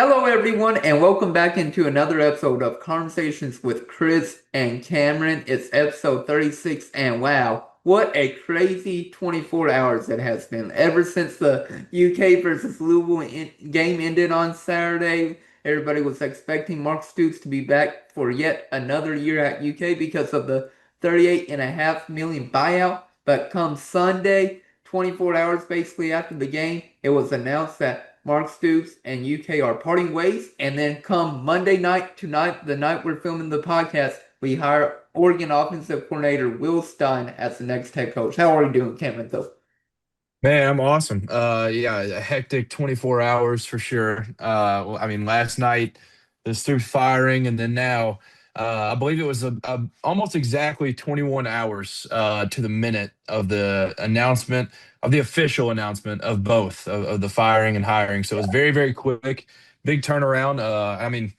Hello, everyone, and welcome back into another episode of Conversations with Chris and Cameron. It's episode 36, and wow, what a crazy 24 hours it has been. Ever since the UK versus game ended on Saturday, everybody was expecting Mark Stoops to be back for yet another year at UK because of the 38.5 million buyout. But come Sunday, 24 hours basically after the game, it was announced that Mark Stoops and UK are parting ways. And then come Monday night, tonight, the night we're filming the podcast, we hire Oregon offensive coordinator Will Stein as the next head coach. How are you doing, Cameron, though? Man, I'm awesome. Yeah, a hectic 24 hours for sure. Well, I mean, last night the Stoops firing, and then now, I believe it was almost exactly 21 hours to the minute of the announcement of the official announcement of both of the firing and hiring. So it was very, very quick, big turnaround. I mean,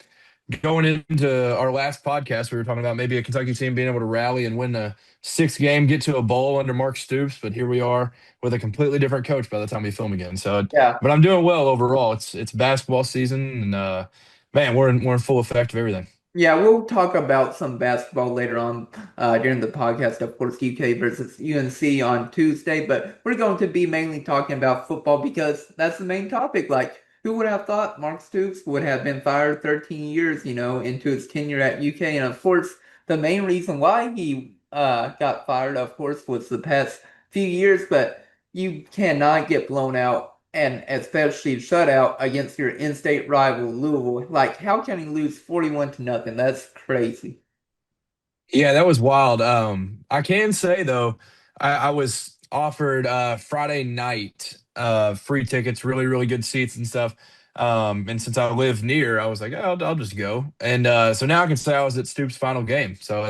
going into our last podcast, we were talking about maybe a Kentucky team being able to rally and win a sixth game, get to a bowl under Mark Stoops, but here we are with a completely different coach by the time we film again. So, Yeah. but I'm doing well overall. It's basketball season, and man, we're in full effect of everything. Yeah, we'll talk about some basketball later on during the podcast. Of course, UK versus UNC on Tuesday, but we're going to be mainly talking about football because that's the main topic. Like, who would have thought Mark Stoops would have been fired 13 years, into his tenure at UK? And of course, the main reason why he got fired, of course, was the past few years, but you cannot get blown out and especially shut out against your in-state rival Louisville. Like, how can he lose 41 to nothing? That's crazy. Yeah, that was wild. I can say though, I was offered Friday night free tickets, really, really good seats and stuff. And since I live near, I was like, oh, I'll just go. And so now I can say I was at Stoops' final game. So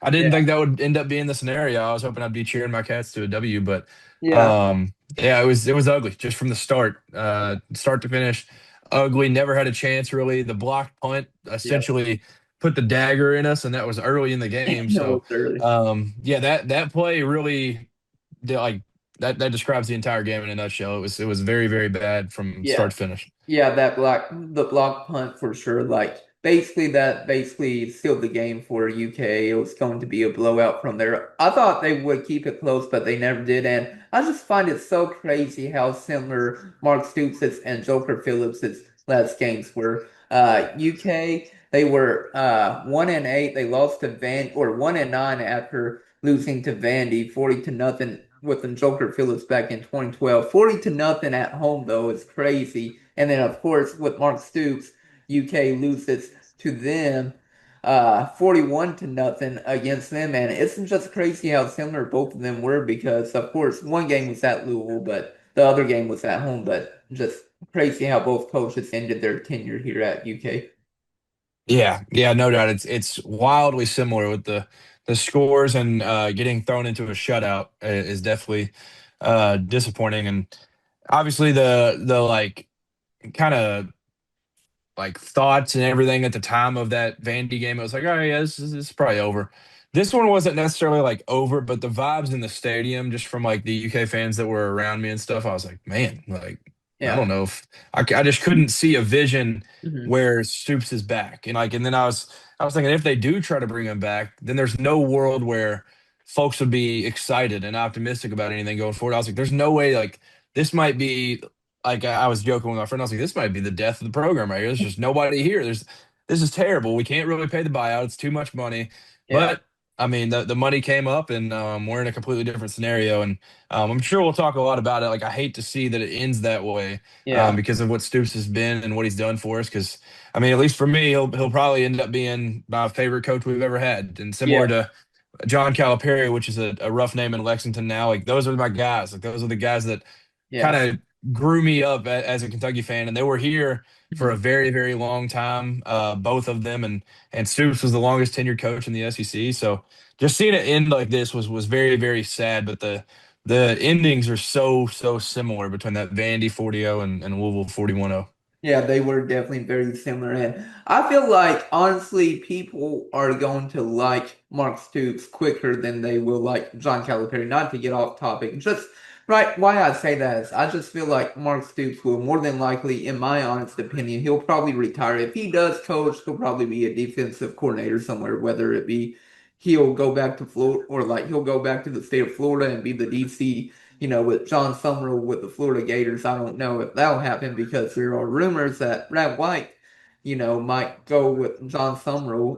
I didn't think that would end up being the scenario. I was hoping I'd be cheering my Cats to a W, but Yeah. yeah, it was ugly just from the start to finish. Ugly, never had a chance really. The blocked punt Yeah. essentially put the dagger in us, and that was early in the game. No, So, it's early. yeah, that play really like that describes the entire game in a nutshell. It was very very bad from Yeah. start to finish. Yeah, the block punt for sure. Like that basically sealed the game for UK. It was going to be a blowout from there. I thought they would keep it close, but they never did. And I just find it so crazy how similar Mark Stoops' and Joker Phillips's last games were. UK, they were 1-8. They lost to Van or 1-9 after losing to Vandy 40 to nothing with the Joker Phillips back in 2012. 40 to nothing at home though is crazy. And then, of course, with Mark Stoops, UK loses to them 41 to nothing against them. And it's just crazy how similar both of them were because, of course, one game was at Louisville, but the other game was at home. But just crazy how both coaches ended their tenure here at UK. Yeah, yeah, no doubt. It's wildly similar with the scores, and getting thrown into a shutout is definitely disappointing. And obviously the like kind of like thoughts and everything at the time of that Vandy game. It was like, oh yeah, this is probably over. This one wasn't necessarily like over, but the vibes in the stadium, just from like the UK fans that were around me and stuff, I was like, man, like I Yeah. don't know if I just couldn't see a vision Mhm. where Stoops is back, and then I was thinking if they do try to bring him back, then there's no world where folks would be excited and optimistic about anything going forward. I was like, there's no way like this might be like I was joking with my friend. I was like, this might be the death of the program right here. There's just nobody here. This is terrible. We can't really pay the buyout. It's too much money. Yeah. But I mean, the money came up, and we're in a completely different scenario. And I'm sure we'll talk a lot about it. Like I hate to see that it ends that way Yeah. because of what Stoops has been and what he's done for us. Because I mean, at least for me, he'll probably end up being my favorite coach we've ever had, and similar Yeah. to John Calipari, which is a rough name in Lexington now. Like those are my guys. Like those are the guys that kind Yeah. of grew me up as a Kentucky fan, and they were here for a Mhm. very, very long time, both of them, and Stoops was the longest tenured coach in the SEC. So just seeing it end like this was very, very sad. But the endings are so similar between that Vandy 40-0 and Louisville 41-0. Yeah, they were definitely very similar. And I feel like, honestly, people are going to like Mark Stoops quicker than they will like John Calipari. Not to get off topic, just Right, why I say that is I just feel like Mark Stoops will more than likely, in my honest opinion, he'll probably retire. If he does coach, he'll probably be a defensive coordinator somewhere, whether it be he'll go back to Florida or like he'll go back to the state of Florida and be the DC, with John Summerall with the Florida Gators. I don't know if that'll happen because there are rumors that Brad White, might go with John Summerall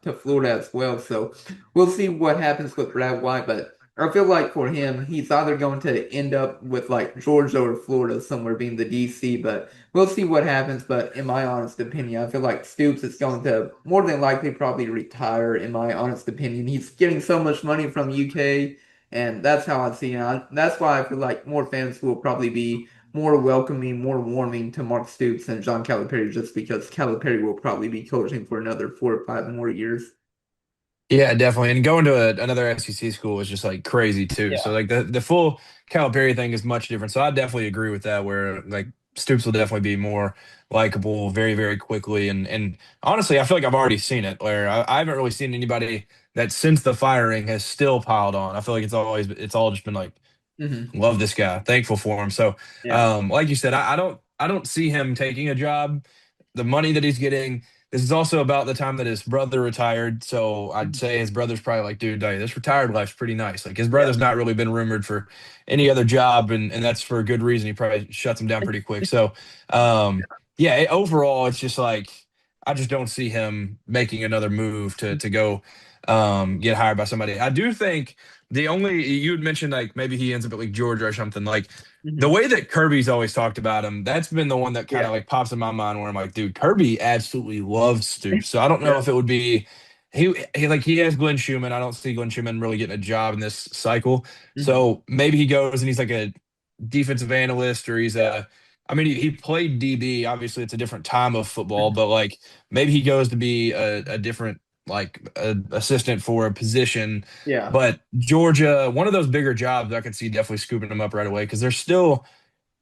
to Florida as well. So we'll see what happens with Brad White, but I feel like for him, he's either going to end up with like Georgia or Florida somewhere being the DC, but we'll see what happens. But in my honest opinion, I feel like Stoops is going to more than likely probably retire, in my honest opinion. He's getting so much money from UK, and that's how I see it. That's why I feel like more fans will probably be more welcoming, more warming to Mark Stoops and John Calipari, just because Calipari will probably be coaching for another 4 or 5 more years. Yeah, definitely. And going to another SEC school was just like crazy too. So Yeah. like the full Calipari thing is much different. So I definitely agree with that. Where like Stoops will definitely be more likable very very quickly. And honestly, I feel like I've already seen it. Where I haven't really seen anybody that since the firing has still piled on. I feel like it's all just been like Hmm. love this guy, thankful for him. So Yeah. like you said, I don't see him taking a job. The money that he's getting. This is also about the time that his brother retired. So I'd Mhm. say his brother's probably like, dude, this retired life's pretty nice. Like his Yeah. brother's not really been rumored for any other job, and that's for a good reason. He probably shuts him down pretty quick. So yeah, overall, it's just like I just don't see him making another move to go get hired by somebody. I do think the only you had mentioned like maybe he ends up at like Georgia or something. Like the Mhm. way that Kirby's always talked about him, that's been the one that kind Yeah. of like pops in my mind where I'm like, dude, Kirby absolutely loves Stoops. So I don't know Yeah. if it would be he has Glenn Schumann. I don't see Glenn Schumann really getting a job in this cycle. Mhm. So maybe he goes and he's like a defensive analyst or he's Yeah. a I mean he played DB. Obviously it's a different time of football, but like maybe he goes to be a different like a assistant for a position. Yeah. But Georgia, one of those bigger jobs, I could see definitely scooping him up right away because there's still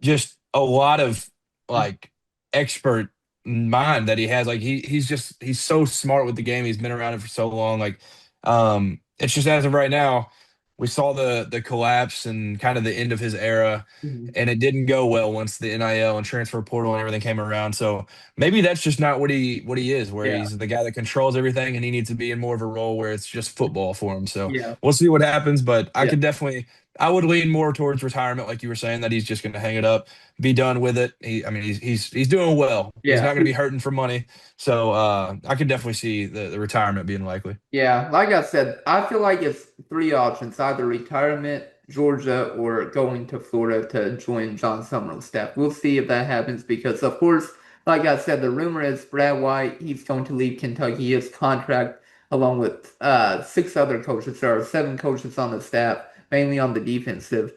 just a lot of Mhm. like expert mind that he has. Like he's so smart with the game. He's been around it for so long. Like it's just as of right now, we saw the collapse and kind of the end of his era. Mhm. And it didn't go well once the NIL and transfer portal and everything came around. So maybe that's just not what he is, where Yeah. he's the guy that controls everything and he needs to be in more of a role where it's just football for him. So Yeah. we'll see what happens. But Yeah. I would lean more towards retirement, like you were saying, that he's just going to hang it up, be done with it. I mean, he's doing well. He's Yeah. not going to be hurting for money, so I could definitely see the retirement being likely. Yeah. Like I said, I feel like it's three options: either retirement, Georgia, or going to Florida to join John Summerall's staff. We'll see if that happens because, of course, like I said, the rumor is Brad White, he's going to leave Kentucky. His contract, along with six other coaches, there are seven coaches on the staff, mainly on the defensive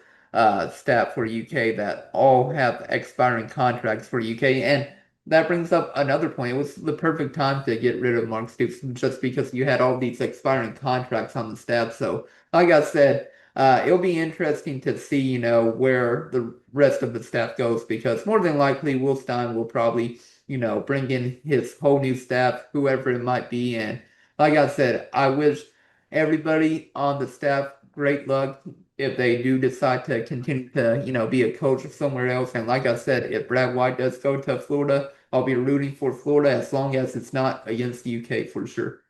staff for UK, that all have expiring contracts for UK. And that brings up another point. It was the perfect time to get rid of Mark Stoops just because you had all these expiring contracts on the staff. So, like I said, it'll be interesting to see, where the rest of the staff goes because more than likely Will Stein will probably, bring in his whole new staff, whoever it might be. And like I said, I wish everybody on the staff great luck if they do decide to continue to, be a coach somewhere else. And like I said, if Brad White does go to Florida, I'll be rooting for Florida as long as it's not against the UK for sure.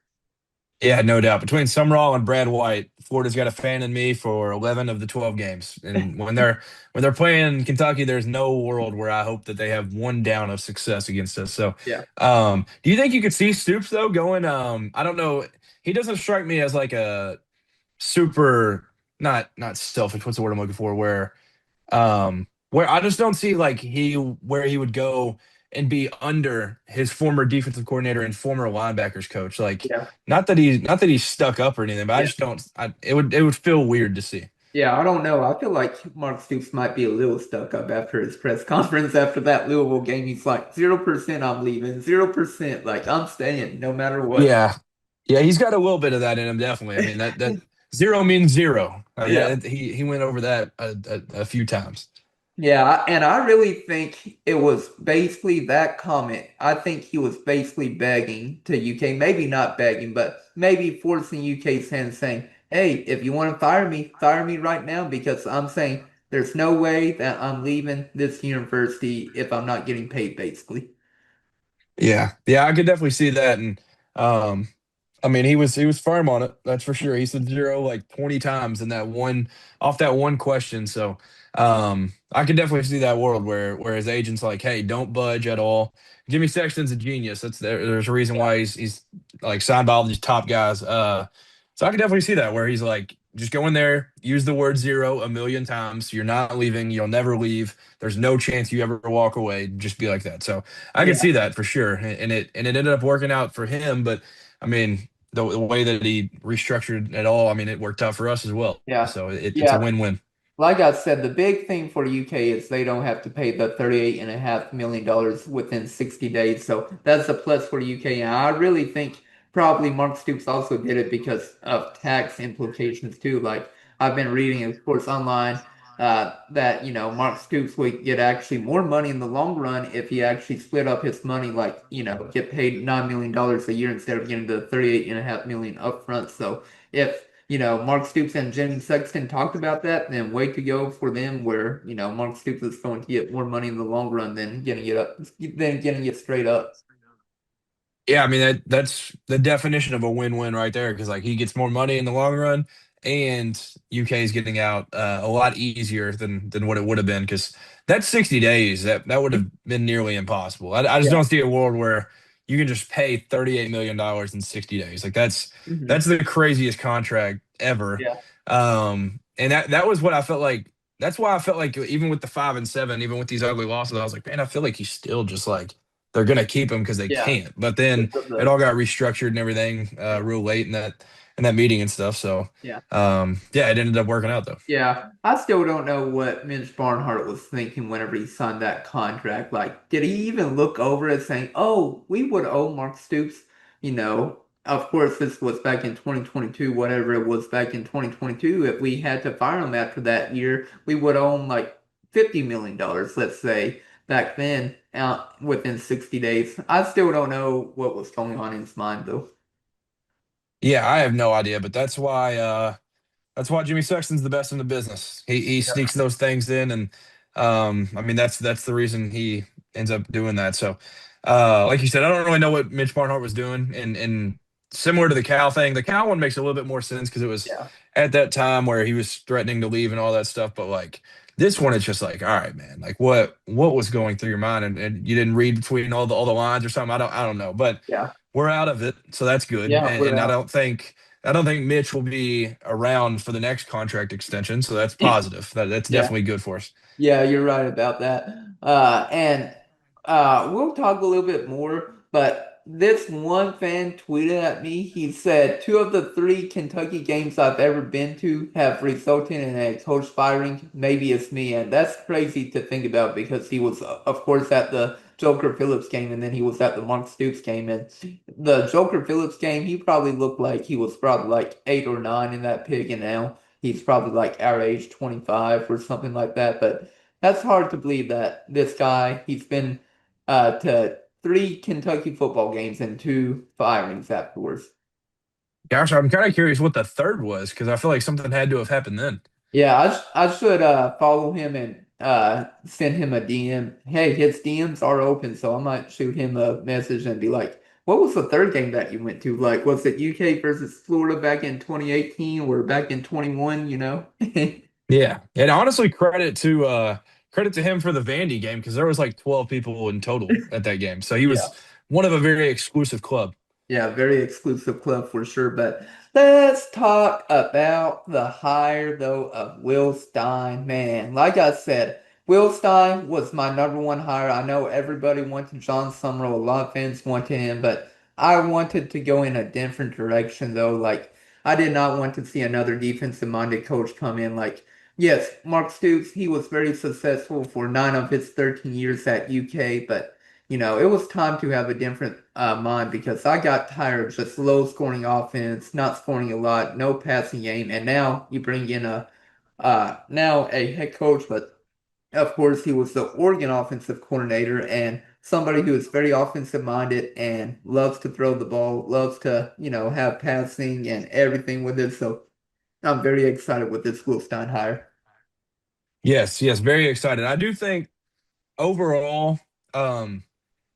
Yeah, no doubt. Between Summerall and Brad White, Florida's got a fan in me for 11 of the 12 games. And when they're playing Kentucky, there's no world where I hope that they have one down of success against us. So, Yeah. do you think you could see Stoops though going? I don't know. He doesn't strike me as like a super not selfish. What's the word I'm looking for? Where I just don't see like where he would go and be under his former defensive coordinator and former linebackers coach. Like Yeah. not that he's stuck up or anything, but I Yeah. just don't it would feel weird to see. Yeah, I don't know. I feel like Mark Stoops might be a little stuck up after his press conference after that Louisville game. He's like, 0% I'm leaving, 0%, like I'm staying no matter what. Yeah. Yeah, he's got a little bit of that in him, definitely. I mean that zero means zero. Yeah. He went over that a few times. Yeah, and I really think it was basically that comment. I think he was basically begging to UK, maybe not begging, but maybe forcing UK's hand saying, hey, if you want to fire me right now because I'm saying there's no way that I'm leaving this university if I'm not getting paid, basically. Yeah, yeah, I could definitely see that, and um, I mean, he was firm on it. That's for sure. He said zero like 20 times in that one off that one question. So, I could definitely see that world where his agent's like, "Hey, don't budge at all." Jimmy Sexton's a genius. There's a reason why he's like signed by all these top guys. So I could definitely see that where he's like, just go in there, use the word zero a million times. You're not leaving. You'll never leave. There's no chance you ever walk away. Just be like that. So I could Yeah, see that for sure, and it ended up working out for him. But I mean, the way that he restructured it all, I mean, it worked out for us as well. yeah, So it's a yeah. win-win. Like I said, the big thing for UK is they don't have to pay the $38.5 million within 60 days. So that's a plus for UK. And I really think probably Mark Stoops also did it because of tax implications too. Like I've been reading, of course, online that, Mark Stoops would get actually more money in the long run if he actually split up his money, like, get paid $9 million a year instead of getting the 38.5 million upfront. So if Mark Stoops and Jimmy Sexton talked about that, then way to go for them where, Mark Stoops is going to get more money in the long run than getting it straight up. Yeah, I mean that's the definition of a win-win right there because like he gets more money in the long run, and UK is getting out a lot easier than what it would have been because that 60 days that would have been nearly impossible. I just Yeah. don't see a world where you can just pay $38 million in 60 days. Like Hmm. that's the craziest contract ever. Yeah. And that was what I felt like. That's why I felt like even with the 5-7, even with these ugly losses, I was like, man, I feel like he's still just like they're gonna keep him because they Yeah. can't. But then it all got restructured and everything real late in that meeting and stuff. So Yeah. yeah, it ended up working out though. Yeah, I still don't know what Mitch Barnhart was thinking whenever he signed that contract. Like, did he even look over it saying, "Oh, we would owe Mark Stoops"? Of course, this was back in 2022, whatever it was back in 2022. If we had to fire him after that year, we would owe him like $50 million, let's say, back then, within 60 days. I still don't know what was going on in his mind, though. Yeah, I have no idea, but that's why Jimmy Sexton's the best in the business. He sneaks those things in, and I mean that's the reason he ends up doing that. So, like you said, I don't really know what Mitch Barnhart was doing, and similar to the Cal thing, the Cal one makes a little bit more sense because it was Yeah. at that time where he was threatening to leave and all that stuff. But like this one, it's just like, all right, man, like what was going through your mind, and you didn't read between all the lines or something. I don't know, but Yeah. we're out of it, so that's good, Yeah, we're and I out. don't think. I don't think Mitch will be around for the next contract extension, so that's positive. That's Yeah. definitely good for us. Yeah, you're right about that. And we'll talk a little bit more, but this one fan tweeted at me. He said, "Two of the three Kentucky games I've ever been to have resulted in a coach firing. Maybe it's me." And that's crazy to think about because he was, of course, at the Joker Phillips game and then he was at the Mark Stoops game. And the Joker Phillips game, he probably looked like he was probably like 8 or 9 in that pig, and now he's probably like our age, 25 or something like that. But that's hard to believe that this guy, he's been to three Kentucky football games and two firings afterwards. Gosh, I'm kind of curious what the third was because I feel like something had to have happened then. Yeah, I should follow him and send him a DM. Hey, his DMs are open, so I might shoot him a message and be like, "What was the third game that you went to? Like, was it UK versus Florida back in 2018 or back in 21, you know?" Yeah, and honestly, credit to him for the Vandy game because there was like 12 people in total at that game, so he Yeah. was one of a very exclusive club. Yeah, very exclusive club for sure. But let's talk about the hire, though, of Will Stein. Man, like I said, Will Stein was my number one hire. I know everybody wanted John Summerall. A lot of fans wanted him, but I wanted to go in a different direction, though. Like, I did not want to see another defensive-minded coach come in. Like, yes, Mark Stoops, he was very successful for 9 of his 13 years at UK, but it was time to have a different mind because I got tired of just low scoring offense, not scoring a lot, no passing game, and now you bring in now a head coach, but of course he was the Oregon offensive coordinator and somebody who is very offensive minded and loves to throw the ball, loves to have passing and everything with it. So I'm very excited with this Will Stein hire. Yes, yes, very excited. I do think overall, um,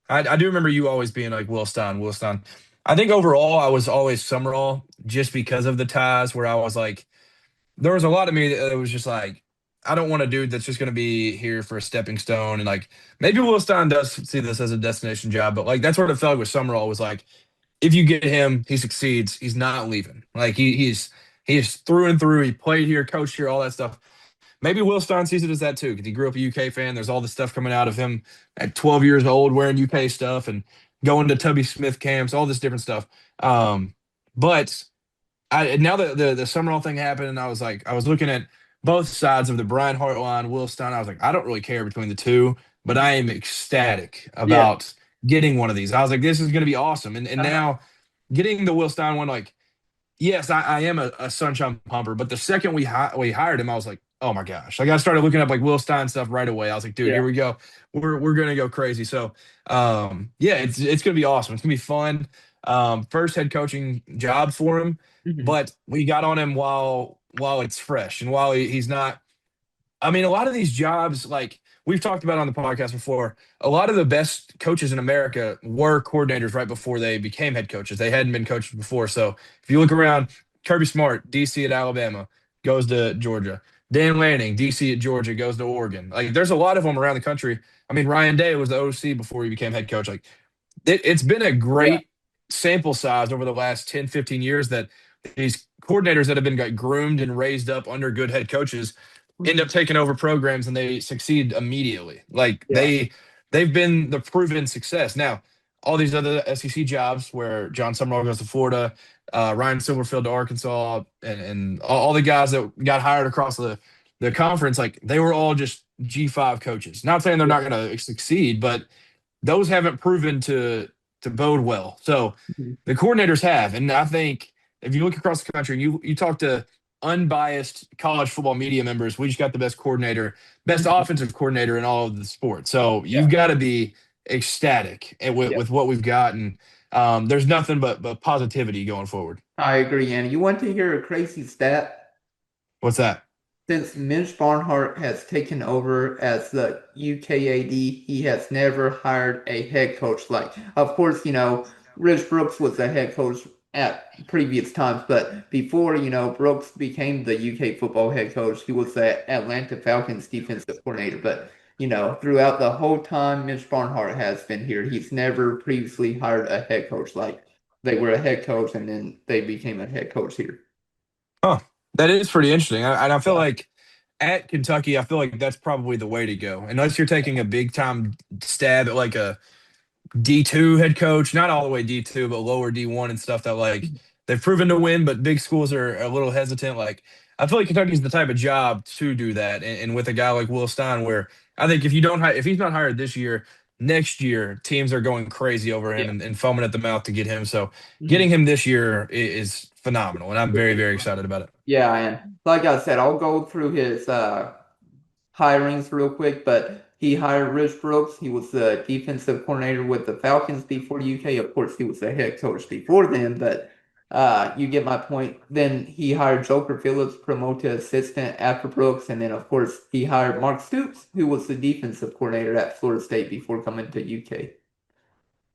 I do remember you always being like Will Stein, Will Stein. I think overall I was always Summerall just because of the ties where I was like, there was a lot of me that was just like, I don't want a dude that's just going to be here for a stepping stone. And like, maybe Will Stein does see this as a destination job, but like, that's what it felt like with Summerall was like, if you get him, he succeeds. He's not leaving. Like he's through and through. He played here, coached here, all that stuff. Maybe Will Stein sees it as that too, because he grew up a UK fan. There's all this stuff coming out of him at 12 years old, wearing UK stuff and going to Tubby Smith camps, all this different stuff. But I now that the Summerall thing happened, and I was like, I was looking at both sides of the Brian Hartline, Will Stein. I was like, I don't really care between the two, but I am ecstatic Yeah. about getting one of these. I was like, this is going to be awesome. And Uh-huh. now getting the Will Stein one, like, yes, I am a sunshine pumper, but the second we hired him, I was like, oh my gosh! Like I started looking up like Will Stein stuff right away. I was like, dude, here Yeah. we go. We're gonna go crazy. So, yeah, it's gonna be awesome. It's gonna be fun. First head coaching job for him, Mhm. but we got on him while it's fresh and while he's not. I mean, a lot of these jobs, like we've talked about on the podcast before, a lot of the best coaches in America were coordinators right before they became head coaches. They hadn't been coaches before. So if you look around, Kirby Smart, DC at Alabama, goes to Georgia. Dan Lanning, DC at Georgia, goes to Oregon. Like there's a lot of them around the country. I mean, Ryan Day was the OC before he became head coach. Like it's been a Yeah. great sample size over the last 10, 15 years that these coordinators that have been like, groomed and raised up under good head coaches end up Mhm. taking over programs and they succeed immediately. Like Yeah. they've been the proven success. Now, all these other SEC jobs where John Summerall goes to Florida, Ryan Silverfield to Arkansas, and all the guys that got hired across the conference, like they were all just G5 coaches. Not saying they're Yeah. not going to succeed, but those haven't proven to bode well. So Mhm. the coordinators have, and I think if you look across the country, you talk to unbiased college football media members, we just got the best coordinator, best Mhm. offensive coordinator in all of the sports. So Yeah. you've got to be ecstatic Yeah. with what we've got, and there's nothing but positivity going forward. I agree, Annie. You want to hear a crazy stat? What's that? Since Mitch Barnhart has taken over as the UKAD, he has never hired a head coach. Like, of course, Rich Brooks was a head coach at previous times, but before, Brooks became the UK football head coach, he was the Atlanta Falcons defensive coordinator. But, throughout the whole time Mitch Barnhart has been here, he's never previously hired a head coach. Like, they were a head coach and then they became a head coach here. Huh. That is pretty interesting. And I feel Yeah. like at Kentucky, I feel like that's probably the way to go. Unless you're taking a big time stab at like a D2 head coach, not all the way D2, but lower D1 and stuff that like they've proven to win, but big schools are a little hesitant. Like I feel like Kentucky's the type of job to do that. And with a guy like Will Stein, where I think if you don't if he's not hired this year, next year teams are going crazy over him Yeah. and foaming at the mouth to get him. So Mhm. getting him this year is phenomenal, and I'm very, very excited about it. Yeah, and like I said, I'll go through his hirings real quick, but he hired Rich Brooks. He was the defensive coordinator with the Falcons before UK. Of course, he was the head coach before then, but you get my point. Then he hired Joker Phillips, promoted to assistant after Brooks, and then of course he hired Mark Stoops, who was the defensive coordinator at Florida State before coming to UK.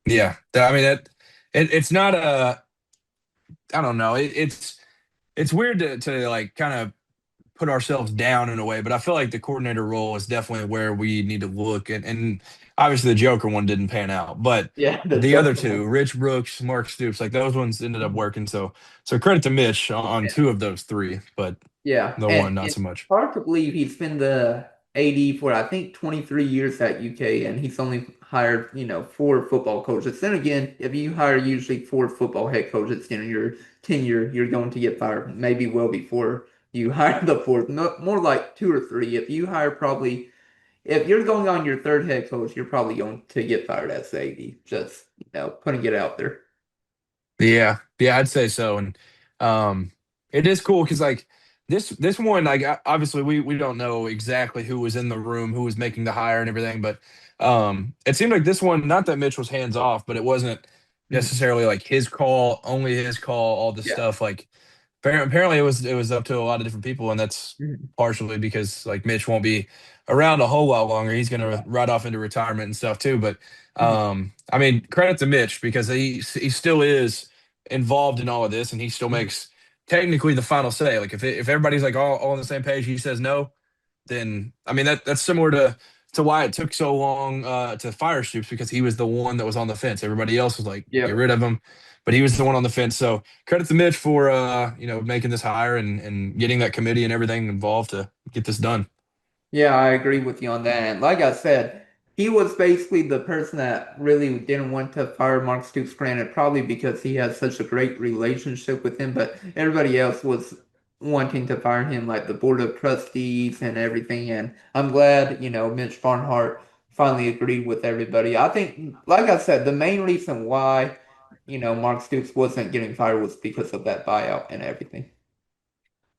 Yeah, I mean it's not a I don't know. It's weird to like kind of put ourselves down in a way, but I feel like the coordinator role is definitely where we need to look. And obviously the Joker one didn't pan out, but Yeah, the the other Joker two, one. Rich Brooks, Mark Stoops, like those ones ended up working. So credit to Mitch on two of those three, but Yeah, the and one not it's so much. hard to believe he's been the AD for I think 23 years at UK, and he's only hired, four football coaches. Then again, if you hire usually four football head coaches in your tenure, you're going to get fired maybe well before you hire the fourth. More like two or three. If you're going on your third head coach, you're probably going to get fired as the AD. Just, putting it out there. Yeah, yeah, I'd say so. And um, it is cool because like this one, like obviously we don't know exactly who was in the room, who was making the hire and everything, but it seemed like this one, not that Mitch was hands off, but it wasn't Mhm. necessarily like his call, only his call, all this Yeah. stuff. Like Apparently, it was up to a lot of different people, and that's Mhm. partially because like Mitch won't be around a whole lot longer. He's going to Yeah. ride off into retirement and stuff too. But Mhm. I mean, credit to Mitch because he still is involved in all of this, and he still Mhm. makes technically the final say. Like if everybody's like all on the same page, he says no, then I mean that's similar to why it took so long to fire Stoops because he was the one that was on the fence. Everybody else was like, get Yep. rid of him, but he was the one on the fence. So credit to Mitch for making this hire and getting that committee and everything involved to get this done. Yeah, I agree with you on that. And like I said, he was basically the person that really didn't want to fire Mark Stoops, granted, probably because he had such a great relationship with him, but everybody else was wanting to fire him, like the board of trustees and everything. And I'm glad, Mitch Barnhart finally agreed with everybody. I think, like I said, the main reason why, Mark Stoops wasn't getting fired was because of that buyout and everything.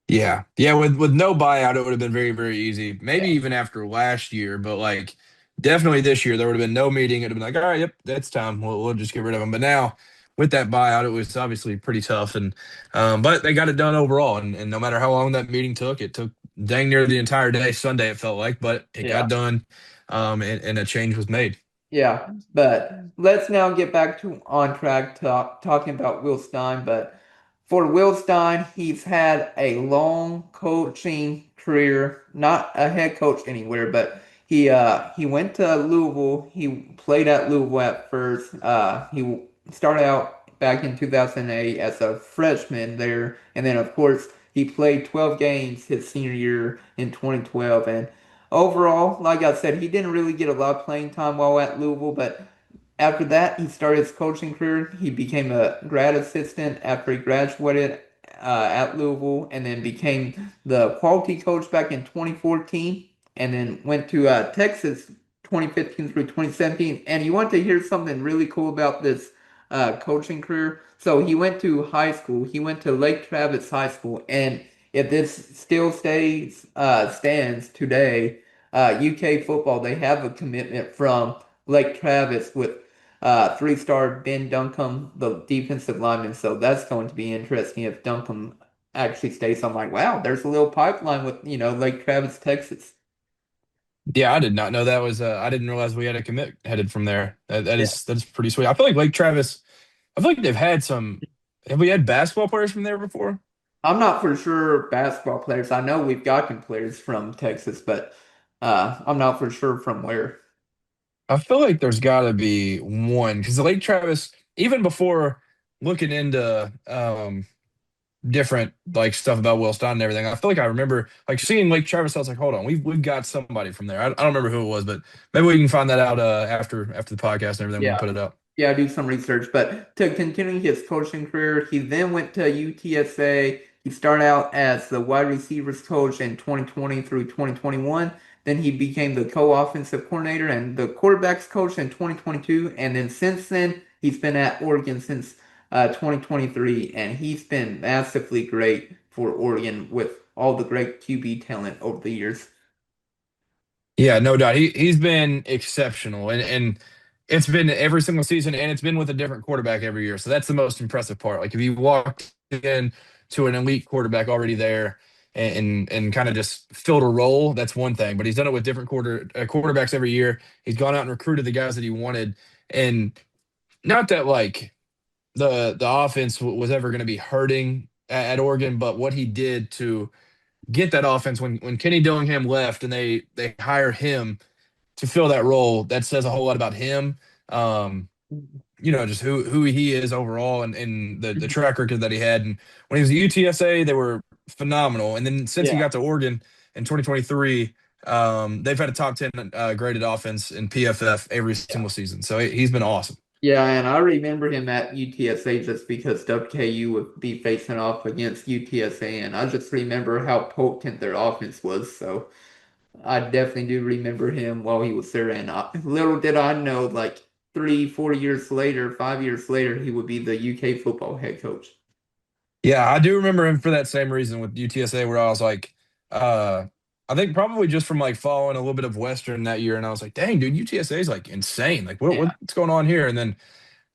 Yeah. Yeah, with no buyout, it would have been very, very easy. Yeah. Maybe even after last year, but like definitely this year, there would have been no meeting. It'd have been like, all right, yep, that's time. We'll just get rid of him. But now with that buyout, it was obviously pretty tough. And but they got it done overall. And no matter how long that meeting took, it took dang near the entire day, Sunday, it felt like, but it Yeah. got done. And a change was made. Yeah, but let's now get back to on track talking about Will Stein. But for Will Stein, he's had a long coaching career, not a head coach anywhere, but he went to Louisville. He played at Louisville at first. He started out back in 2008 as a freshman there, and then of course he played 12 games his senior year in 2012. And overall, like I said, he didn't really get a lot of playing time while at Louisville, but after that, he started his coaching career. He became a grad assistant after he graduated at Louisville, and then became the quality coach back in 2014, and then went to Texas 2015 through 2017. And you want to hear something really cool about this coaching career? So he went to high school. He went to Lake Travis High School, and if this still stands today, UK football, they have a commitment from Lake Travis with three-star Ben Duncombe, the defensive lineman. So that's going to be interesting if Duncombe actually stays. I'm like, wow, there's a little pipeline with, Lake Travis, Texas. Yeah, I did not know that was I didn't realize we had a commit headed from there. That Yeah. is that is pretty sweet. I feel like Lake Travis, I feel like they've had some have we had basketball players from there before? I'm not for sure basketball players. I know we've gotten players from Texas, but I'm not for sure from where. I feel like there's got to be one because the Lake Travis, even before looking into different like stuff about Will Stein and everything, I feel like I remember like seeing Lake Travis. I was like, hold on, we've got somebody from there. I don't remember who it was, but maybe we can find that out after the podcast and everything. We can Yeah. put it up. Yeah, do some research. But to continue his coaching career, he then went to UTSA. He started out as the wide receivers coach in 2020 through 2021. Then he became the co-offensive coordinator and the quarterbacks coach in 2022. And then since then, he's been at Oregon since 2023. And he's been massively great for Oregon with all the great QB talent over the years. Yeah, no doubt. He's been exceptional and it's been every single season and it's been with a different quarterback every year. So that's the most impressive part. Like if you walked in to an elite quarterback already there and kind of just filled a role, that's one thing. But he's done it with different quarterbacks every year. He's gone out and recruited the guys that he wanted. And not that like the offense was ever going to be hurting at Oregon, but what he did to get that offense when Kenny Dillingham left and they hired him to fill that role, that says a whole lot about him. Um, just who he is overall and the track record that he had. And when he was at UTSA, they were phenomenal. And then since he Yeah. got to Oregon in 2023, they've had a top 10 graded offense in PFF every single season. So he's been awesome. Yeah, and I remember him at UTSA just because WKU would be facing off against UTSA, and I just remember how potent their offense was. So I definitely do remember him while he was there. And little did I know, like 3, 4 years later, 5 years later, he would be the UK football head coach. Yeah, I do remember him for that same reason with UTSA, where I was like, uh, I think probably just from like following a little bit of Western that year, and I was like, dang, dude, UTSA is like insane. Like, Yeah. what's going on here? And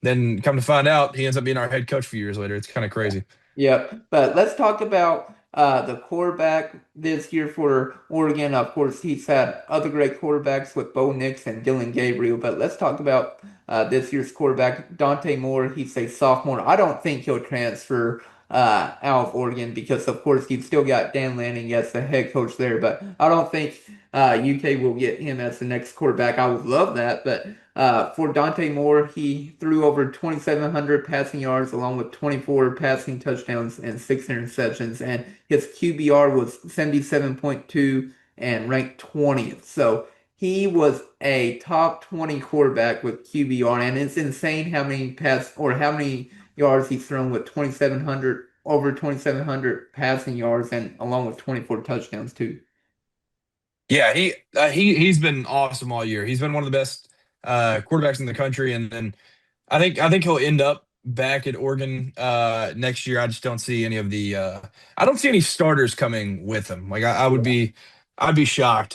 then come to find out, he ends up being our head coach a few years later. It's kind of crazy. Yep. But let's talk about the quarterback this year for Oregon. Of course, he's had other great quarterbacks with Bo Nix and Dylan Gabriel. But let's talk about this year's quarterback, Dante Moore. He's a sophomore. I don't think he'll transfer out of Oregon because, of course, you've still got Dan Lanning as the head coach there. But I don't think UK will get him as the next quarterback. I would love that, but. For Dante Moore, he threw over 2,700 passing yards along with 24 passing touchdowns and 6 interceptions, and his QBR was 77.2 and ranked 20th. So he was a top 20 quarterback with QBR, and it's insane how many how many yards he's thrown with 2,700 over 2,700 passing yards and along with 24 touchdowns too. Yeah, he's been awesome all year. He's been one of the best quarterbacks in the country, and then I think he'll end up back at Oregon next year. I just don't see any of the I don't see any starters coming with him. Like I would Yeah. be I'd be shocked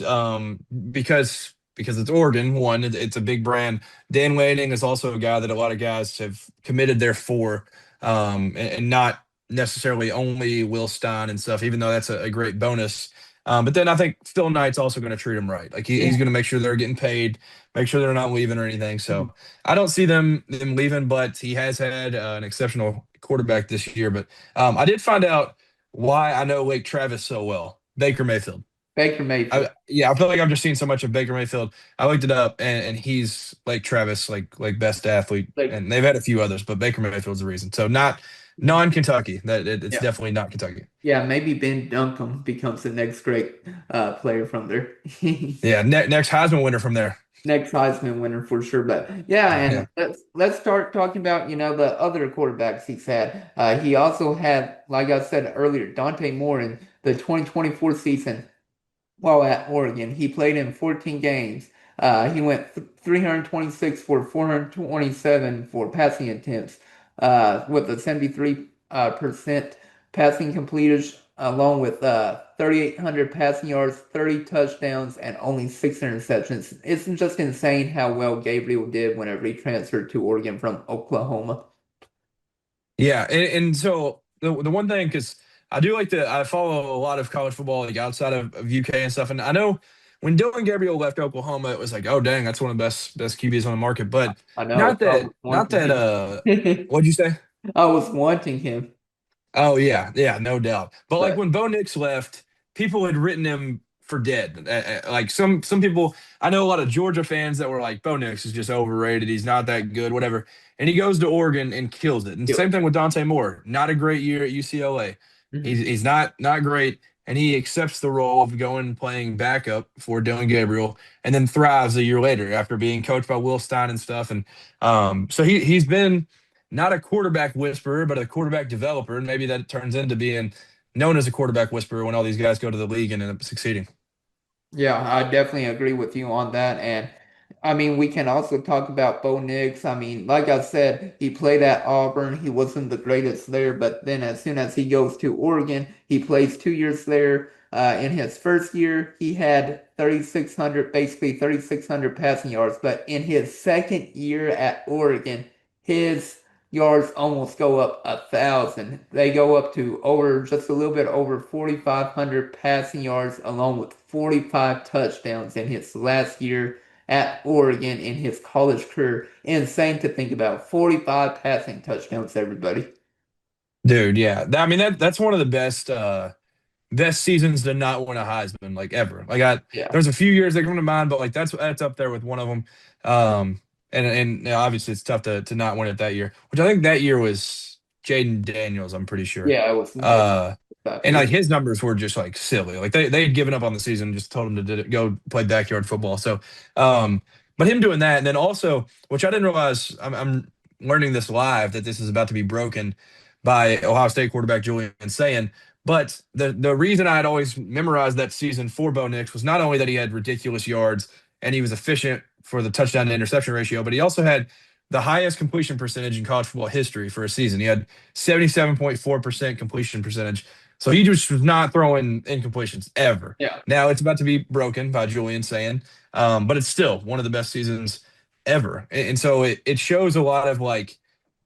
because it's Oregon. One, it's a big brand. Dan Lanning is also a guy that a lot of guys have committed there for, and not necessarily only Will Stein and stuff. Even though that's a great bonus. But then I think Phil Knight's also going to treat them right. Like he's Yeah. going to make sure they're getting paid, make sure they're not leaving or anything. So I don't see them leaving, but he has had an exceptional quarterback this year. But I did find out why I know Lake Travis so well. Baker Mayfield. Baker Mayfield. Yeah, I feel like I've just seen so much of Baker Mayfield. I looked it up, and he's Lake Travis, like best athlete, Like, and they've had a few others, but Baker Mayfield's the reason. So not non-Kentucky. It's yeah. definitely not Kentucky. Yeah, maybe Ben Duncan becomes the next great player from there. Yeah, next Heisman winner from there. Next Heisman winner for sure. But yeah, Yeah. and let's start talking about, the other quarterbacks he's had. He also had, like I said earlier, Dante Moore in the 2024 season while at Oregon. He played in 14 games. He went 326 for 427 for passing attempts, with a 73% passing completed, along with 3,800 passing yards, 30 touchdowns, and only 6 interceptions. It's just insane how well Gabriel did whenever he transferred to Oregon from Oklahoma. Yeah, and so the one thing, because I follow a lot of college football like outside of UK and stuff, and I know when Dylan Gabriel left Oklahoma, it was like, oh dang, that's one of the best QBs on the market. But I know. I was not wanting that him. what'd you say? I was wanting him. Oh yeah, no doubt. But like But when Bo Nix left, people had written him for dead. Like some people, I know a lot of Georgia fans that were like, Bo Nix is just overrated. He's not that good, whatever. And he goes to Oregon and kills it. And yeah. same thing with Dante Moore. Not a great year at UCLA. Mhm. He's not great, and he accepts the role of going and playing backup for Dylan Gabriel, and then thrives a year later after being coached by Will Stein and stuff. And so he's been not a quarterback whisperer, but a quarterback developer. And maybe that turns into being known as a quarterback whisperer when all these guys go to the league and end up succeeding. Yeah, I definitely agree with you on that. And I mean, we can also talk about Bo Nix. I mean, like I said, he played at Auburn. He wasn't the greatest there, but then as soon as he goes to Oregon, he plays 2 years there. In his first year, he had 3,600, basically 3,600 passing yards. But in his second year at Oregon, his yards almost go up 1,000. They go up to over just a little bit over 4,500 passing yards, along with 45 touchdowns in his last year at Oregon in his college career. Insane to think about. 45 passing touchdowns, everybody. Dude, yeah. I mean that's one of the best seasons to not win a Heisman like ever. Yeah. There's a few years that come to mind, but like that's up there with one of them. And you know, obviously it's tough to not win it that year, which I think that year was Jaden Daniels, I'm pretty sure. Yeah, it was Uh, and exactly. like his numbers were just like silly. Like they had given up on the season, just told him to go play backyard football. So, but him doing that, and then also, which I didn't realize, I'm learning this live that this is about to be broken by Ohio State quarterback Julian saying. But the reason I had always memorized that season for Bo Nix was not only that he had ridiculous yards and he was efficient for the touchdown to interception ratio, but he also had the highest completion percentage in college football history for a season. He had 77.4% completion percentage. So he just was not throwing incompletions ever. Yeah. Now it's about to be broken by Julian saying, but it's still one of the best seasons ever. And so it shows a lot of like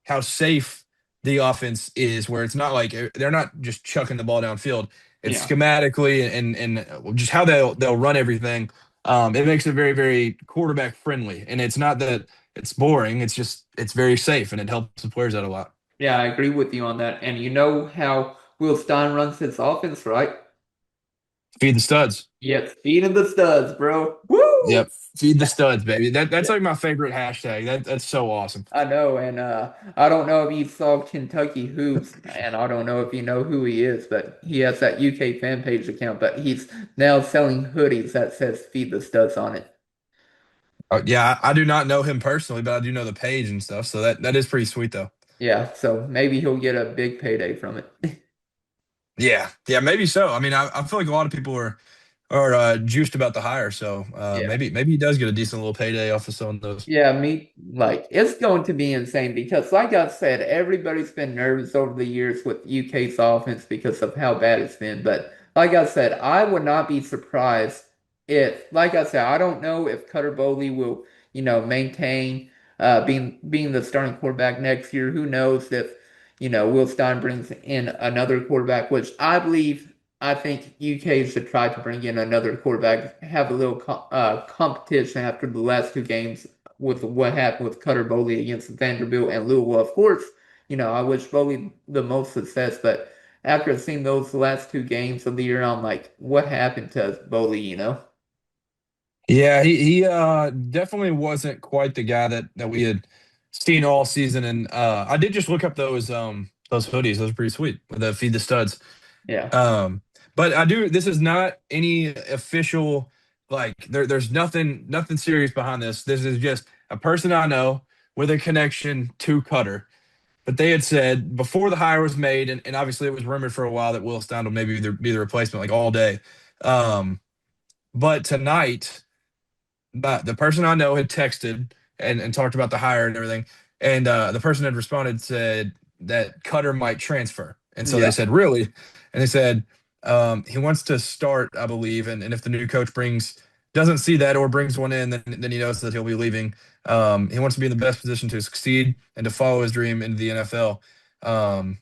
how safe the offense is, where it's not like they're not just chucking the ball downfield. It's Yeah. schematically and just how they'll run everything. It makes it very, very quarterback friendly, and it's not that it's boring. It's just it's very safe, and it helps the players out a lot. Yeah, I agree with you on that. And you know how Will Stein runs his offense, right? Feed the studs. Yes, feeding the studs, bro. Woo! Yep. Feed the studs, baby. That's like my favorite hashtag. That's so awesome. I know, and I don't know if you saw Kentucky Hoops, and I don't know if you know who he is, but he has that UK fan page account, but he's now selling hoodies that says "Feed the Studs" on it. Yeah, I do not know him personally, but I do know the page and stuff. So that is pretty sweet though. Yeah, so maybe he'll get a big payday from it. Yeah, yeah, maybe so. I mean, I feel like a lot of people are juiced about the hire, so Yeah. maybe he does get a decent little payday off of some of those. Yeah, me like it's going to be insane because like I said, everybody's been nervous over the years with UK's offense because of how bad it's been. But like I said, I would not be surprised if, like I said, I don't know if Cutter Bowley will, maintain being the starting quarterback next year. Who knows if, Will Stein brings in another quarterback, which I think UK should try to bring in another quarterback, have a little competition after the last two games with what happened with Cutter Bowley against Vanderbilt and Louisville. Of course, I wish Bowley the most success, but after seeing those last two games of the year, I'm like, what happened to Bowley? Yeah, he definitely wasn't quite the guy that we had seen all season. And I did just look up those hoodies. Those are pretty sweet with the feed the studs. Yeah, Um, but I do. This is not any official. Like there's nothing serious behind this. This is just a person I know with a connection to Cutter. But they had said before the hire was made, and obviously it was rumored for a while that Will Stein will maybe be the replacement, like all day. Um, but tonight the person I know had texted and talked about the hire and everything, and the person had responded said that Cutter might transfer, and so they yeah, said really, and they said he wants to start, I believe, and if the new coach doesn't see that or brings one in, then he knows that he'll be leaving. He wants to be in the best position to succeed and to follow his dream into the NFL. Um,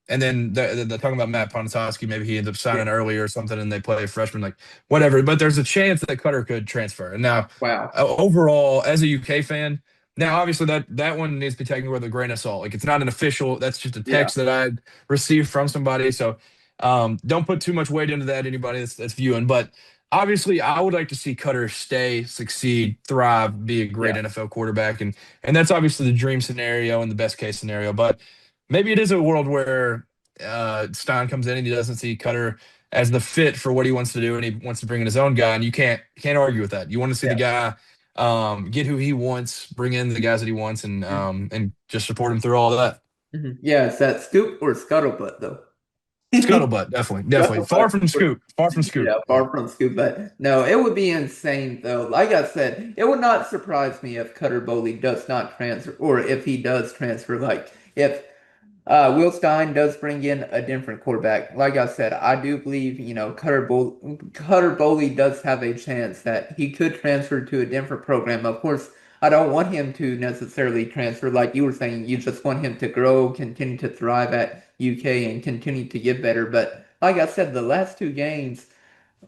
and then they're talking about Matt Pontoski. Maybe he ends up yeah. signing early or something, and they play a freshman, like whatever. But there's a chance that Cutter could transfer. And now, Wow. overall, as a UK fan, now obviously that one needs to be taken with a grain of salt. Like it's not an official. That's just a Yeah. text that I received from somebody. So don't put too much weight into that. Anybody that's viewing, but obviously, I would like to see Cutter stay, succeed, thrive, be a great Yeah. NFL quarterback, and that's obviously the dream scenario and the best case scenario. But maybe it is a world where Stein comes in and he doesn't see Cutter as the fit for what he wants to do, and he wants to bring in his own guy, and you can't argue with that. You want to see the Yeah. guy get who he wants, bring in the guys that he wants, and just support him through all of that. Yeah, is that scoop or scuttlebutt though? Scuttlebutt, definitely, definitely. Far Scuttlebutt. from scoop, far from scoop. Yeah, far from scoop, but no, it would be insane though. Like I said, it would not surprise me if Cutter Bowley does not transfer, or if he does transfer. Like if Will Stein does bring in a different quarterback. Like I said, I do believe, Cutter Bowley does have a chance that he could transfer to a different program. Of course, I don't want him to necessarily transfer. Like you were saying, you just want him to grow, continue to thrive at UK and continue to get better. But like I said, the last two games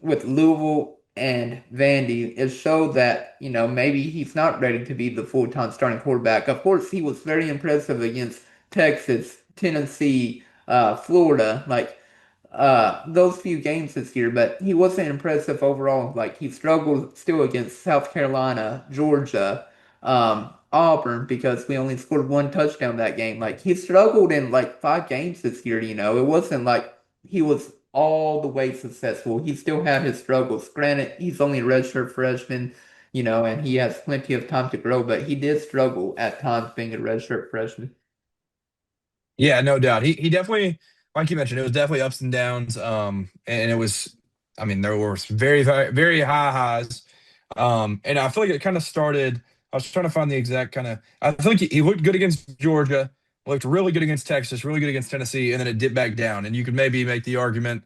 with Louisville and Vandy, it showed that, maybe he's not ready to be the full-time starting quarterback. Of course, he was very impressive against Texas, Tennessee, Florida, like those few games this year, but he wasn't impressive overall. Like he struggled still against South Carolina, Georgia, Auburn because we only scored one touchdown that game. Like he struggled in like five games this year. It wasn't like he was all the way successful. He still had his struggles. Granted, he's only a redshirt freshman, and he has plenty of time to grow, but he did struggle at times being a redshirt freshman. Yeah, no doubt. He definitely, like you mentioned, it was definitely ups and downs. And it was, I mean, there were some very, very, very high highs. And I feel like it kind of started. I was trying to find the exact kind of. I feel like he looked good against Georgia, looked really good against Texas, really good against Tennessee, and then it dipped back down. And you could maybe make the argument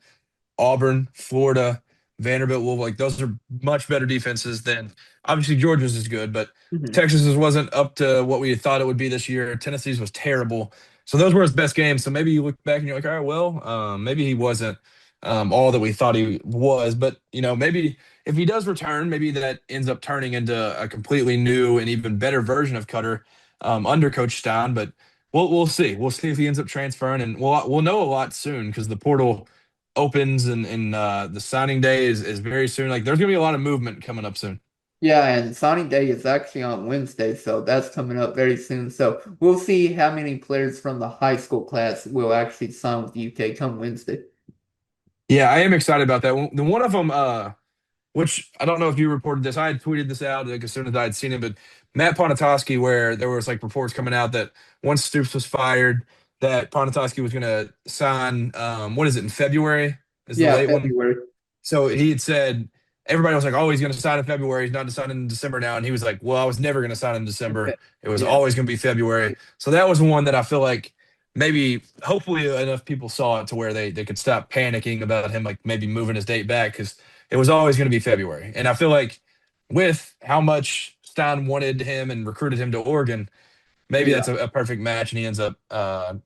Auburn, Florida, Vanderbilt, Louisville, like those are much better defenses than obviously Georgia's is good, but Mhm. Texas's wasn't up to what we thought it would be this year. Tennessee's was terrible. So those were his best games. So maybe you look back and you're like, all right, well, maybe he wasn't all that we thought he was. But maybe if he does return, maybe that ends up turning into a completely new and even better version of Cutter under Coach Stein. But we'll see. We'll see if he ends up transferring, and we'll know a lot soon because the portal opens and the signing day is very soon. Like there's gonna be a lot of movement coming up soon. Yeah, and signing day is actually on Wednesday, so that's coming up very soon. So we'll see how many players from the high school class will actually sign with UK come Wednesday. Yeah, I am excited about that. One of them, which I don't know if you reported this. I had tweeted this out like as soon as I had seen it, but Matt Ponatoski, where there was like reports coming out that once Stoops was fired, that Ponatoski was going to sign. What is it in February? Is the Yeah, late one? February. So he had said everybody was like, "Oh, he's going to sign in February. He's not to sign in December now." And he was like, "Well, I was never going to sign in December. It was Yeah, always going to be February." So that was one that I feel like maybe, hopefully, enough people saw it to where they could stop panicking about him, like maybe moving his date back because it was always going to be February. And I feel like with how much Stein wanted him and recruited him to Oregon, maybe yeah. that's a perfect match, and he ends up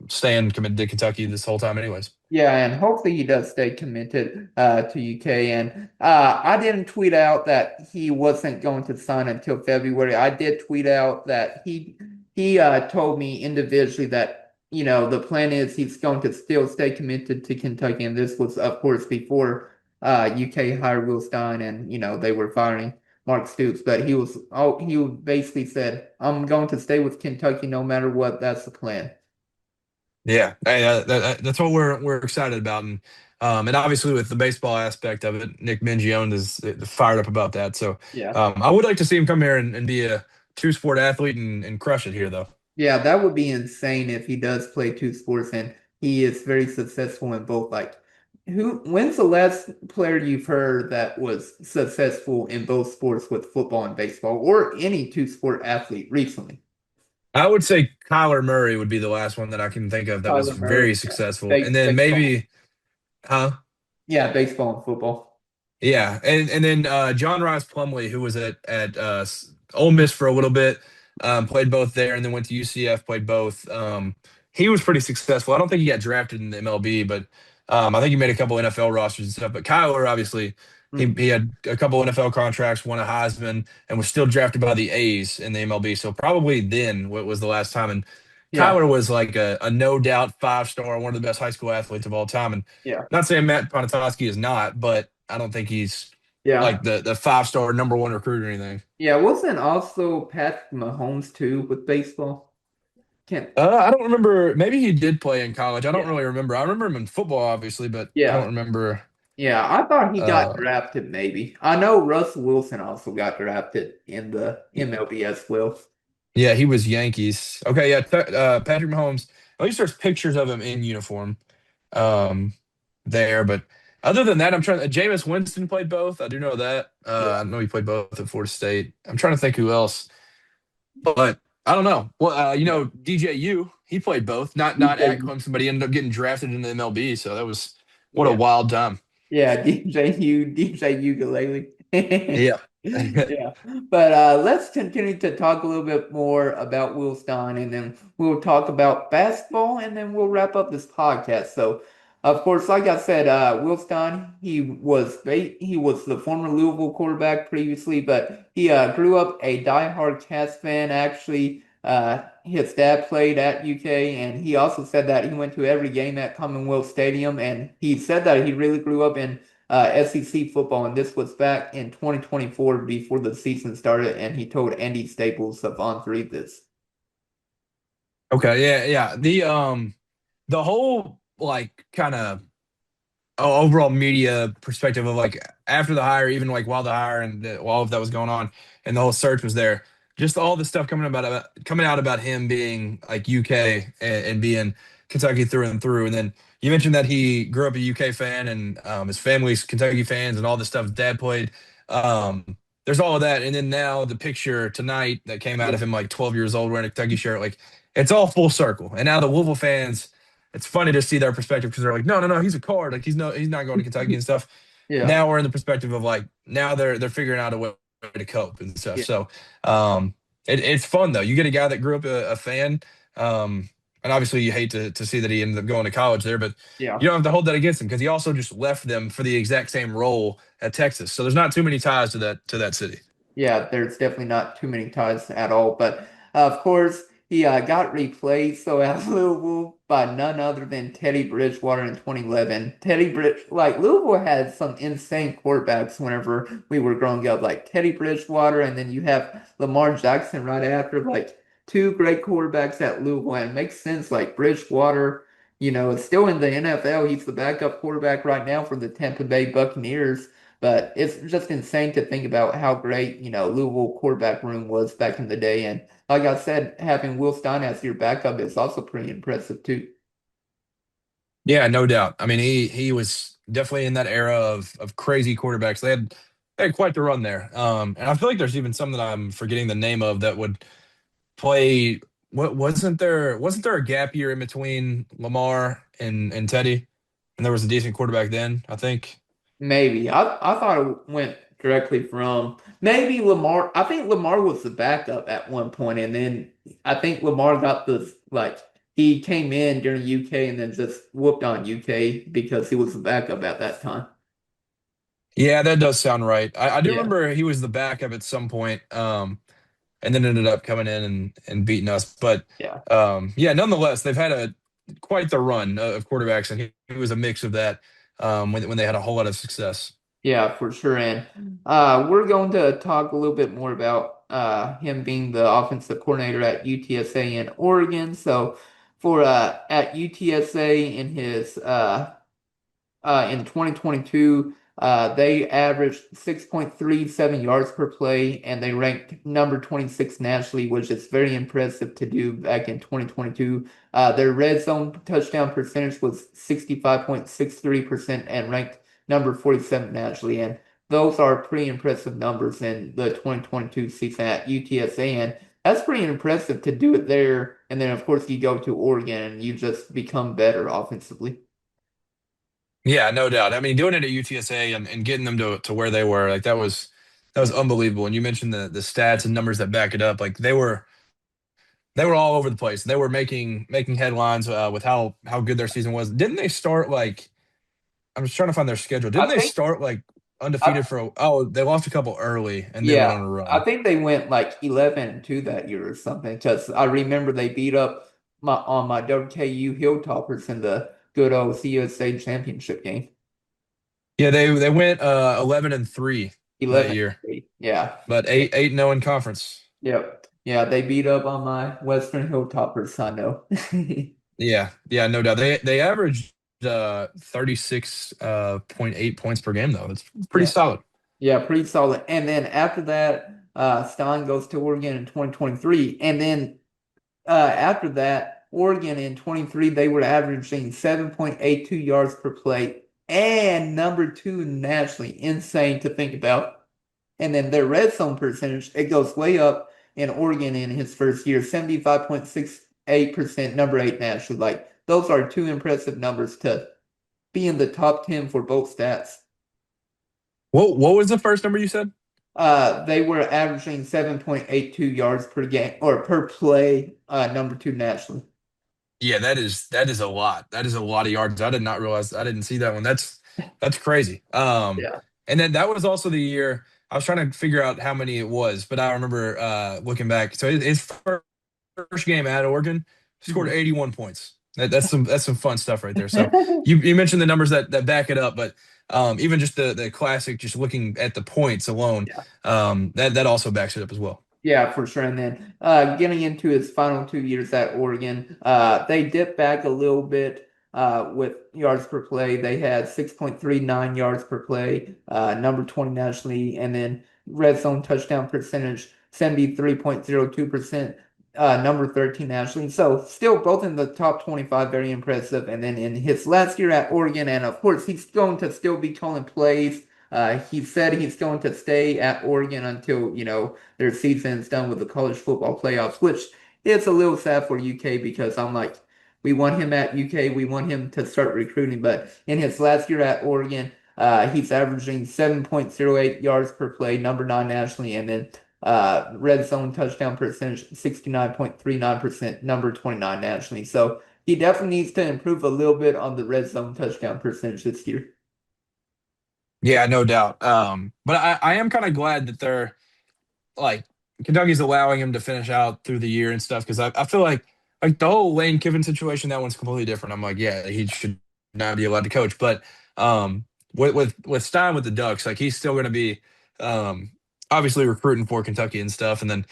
staying committed to Kentucky this whole time, anyways. Yeah, and hopefully he does stay committed to UK. And I didn't tweet out that he wasn't going to sign until February. I did tweet out that he told me individually that the plan is he's going to still stay committed to Kentucky. And this was, of course, before UK hired Will Stein and they were firing Mark Stoops. But he basically said, "I'm going to stay with Kentucky no matter what. That's the plan." Yeah, hey, that's what we're excited about, and obviously with the baseball aspect of it, Nick Mingione is fired up about that. So Yeah. I would like to see him come here and be a two-sport athlete and crush it here, though. Yeah, that would be insane if he does play two sports and he is very successful in both. Like, when's the last player you've heard that was successful in both sports with football and baseball or any two sport athlete recently? I would say Kyler Murray would be the last one that I can think of that was Tyler Murray, very yeah. successful, and then Baseball. maybe, huh? Yeah, baseball and football. Yeah, and then John Rice Plumlee, who was at Ole Miss for a little bit, played both there, and then went to UCF, played both. He was pretty successful. I don't think he got drafted in the MLB, but I think he made a couple NFL rosters and stuff. But Kyler, obviously, he Mm, he had a couple NFL contracts, won a Heisman, and was still drafted by the A's in the MLB. So probably then what was the last time. And yeah, Kyler was like a no doubt 5-star, one of the best high school athletes of all time. And yeah, not saying Matt Ponatoski is not, but I don't think he's yeah. like the 5-star number one recruit or anything. Yeah, wasn't also Patrick Mahomes too with baseball? Can't, I don't remember. Maybe he did play in college. I don't yeah, really remember. I remember him in football, obviously, but I don't yeah. remember. Yeah, I thought he got Uh, drafted maybe. I know Russell Wilson also got drafted in the MLB as well. yeah, he was Yankees. Okay, yeah, Patrick Mahomes. At least there's pictures of him in uniform, um, there. But other than that, I'm trying. Jameis Winston played both. I do know that. Yeah. I know he played both at Florida State. I'm trying to think who else, but I don't know. Well, Yeah. DJU, he played both. Not at DJ, Clemson, but he ended up getting drafted into the MLB. So that was what a yeah. wild time. Yeah, DJ Ukulele. Yeah. Yeah. But let's continue to talk a little bit more about Will Stein and then we'll talk about basketball and then we'll wrap up this podcast. So, of course, like I said, Will Stein, he was the former Louisville quarterback previously, but he grew up a diehard Cats fan. Actually, his dad played at UK, and he also said that he went to every game at Commonwealth Stadium, and he said that he really grew up in SEC football, and this was back in 2024 before the season started, and he told Andy Staples of On3 this. Okay, yeah, yeah. The whole like kind of overall media perspective of like after the hire, even like while the hire and all of that was going on, and the whole search was there. Just all the stuff coming out about him being like UK and being Kentucky through and through, and then you mentioned that he grew up a UK fan and his family's Kentucky fans and all this stuff. His dad played. There's all of that, and then now the picture tonight that came out Yeah, of him like 12 years old wearing a Kentucky shirt, like it's all full circle. And now the Louisville fans, it's funny to see their perspective because they're like, no, no, no, he's a card. Like he's not going to Kentucky and stuff. yeah, Now we're in the perspective of like now they're figuring out a way to cope and stuff. yeah, So it's fun though. You get a guy that grew up a fan. Um, and obviously you hate to see that he ended up going to college there, but Yeah. you don't have to hold that against him because he also just left them for the exact same role at Texas. So there's not too many ties to that city. Yeah, there's definitely not too many ties at all. But of course, he got replaced so at Louisville by none other than Teddy Bridgewater in 2011. Like Louisville had some insane quarterbacks whenever we were growing up, like Teddy Bridgewater, and then you have Lamar Jackson right after, like two great quarterbacks at Louisville. And it makes sense, like Bridgewater, is still in the NFL. He's the backup quarterback right now for the Tampa Bay Buccaneers. But it's just insane to think about how great, Louisville quarterback room was back in the day. And like I said, having Will Stein as your backup is also pretty impressive too. Yeah, no doubt. I mean, he was definitely in that era of crazy quarterbacks. They had quite the run there. And I feel like there's even some that I'm forgetting the name of that would play. What wasn't there a gap year in between Lamar and Teddy, and there was a decent quarterback then, I think. Maybe. I thought it went directly from maybe Lamar. I think Lamar was the backup at one point, and then I think Lamar got the like he came in during UK and then just whooped on UK because he was the backup at that time. Yeah, that does sound right. I do Yeah. remember he was the backup at some point, and then ended up coming in and beating us. But Yeah. yeah, nonetheless, they've had a quite the run of quarterbacks, and he was a mix of that when they had a whole lot of success. Yeah, for sure. And we're going to talk a little bit more about him being the offensive coordinator at UTSA in Oregon. So for at UTSA in 2022, they averaged 6.37 yards per play, and they ranked number 26 nationally, which is very impressive to do back in 2022. Their red zone touchdown percentage was 65.63% and ranked number 47 nationally. And those are pretty impressive numbers in the 2022 season at UTSA. And that's pretty impressive to do it there. And then, of course, you go to Oregon and you just become better offensively. Yeah, no doubt. I mean, doing it at UTSA and getting them to where they were, like that was unbelievable. And you mentioned the stats and numbers that back it up. Like they were all over the place. They were making headlines with how good their season was. Didn't they start like I'm just trying to find their schedule. Didn't I they think. start like I undefeated for oh, they lost a couple early and then went Yeah, on a I run. think they went like 11-2 that year or something. Because I remember they beat up my WKU Hilltoppers in the good old CUSA championship game. Yeah, they went 11-3 that year, 11-3. Yeah. but Yeah. 8-0 in conference. Yep. Yeah, they beat up on my Western Hilltoppers, I know. Yeah, yeah, no doubt. They averaged 36 .8 points per game though. That's pretty Yeah. solid. Yeah, pretty solid. And then after that, Stein goes to Oregon in 2023. And then after that, Oregon in 23, they were averaging 7.82 yards per play and number two nationally. Insane to think about. And then their red zone percentage, it goes way up in Oregon in his first year, 75.68%, number eight nationally. Like those are two impressive numbers to be in the top 10 for both stats. What was the first number you said? They were averaging 7.82 yards per game or per play, number two nationally. Yeah, that is a lot. That is a lot of yards. I did not realize. I didn't see that one. That's crazy. Yeah. And then that was also the year I was trying to figure out how many it was, but I remember looking back. So his first game at Oregon scored Mhm. 81 points. That's some fun stuff right there. So you mentioned the numbers that back it up, but even just the classic, just looking at the points alone, Yeah. that also backs it up as well. Yeah, for sure. And then getting into his final 2 years at Oregon, they dipped back a little bit with yards per play. They had 6.39 yards per play, number 20 nationally, and then red zone touchdown percentage, 73.02%, number 13 nationally. So still both in the top 25, very impressive. And then in his last year at Oregon, and of course he's going to still be calling plays. He said he's going to stay at Oregon until, their season's done with the college football playoffs, which is a little sad for UK because I'm like, we want him at UK, we want him to start recruiting. But in his last year at Oregon, he's averaging 7.08 yards per play, number nine nationally, and then red zone touchdown percentage 69.39%, number 29 nationally. So he definitely needs to improve a little bit on the red zone touchdown percentage this year. Yeah, no doubt. But I am kind of glad that they're like Kentucky's allowing him to finish out through the year and stuff because I feel like the whole Lane Kiffin situation, that one's completely different. I'm like, yeah, he should not be allowed to coach. But with Stein with the Ducks, like he's still going to be um, obviously recruiting for Kentucky and stuff. And then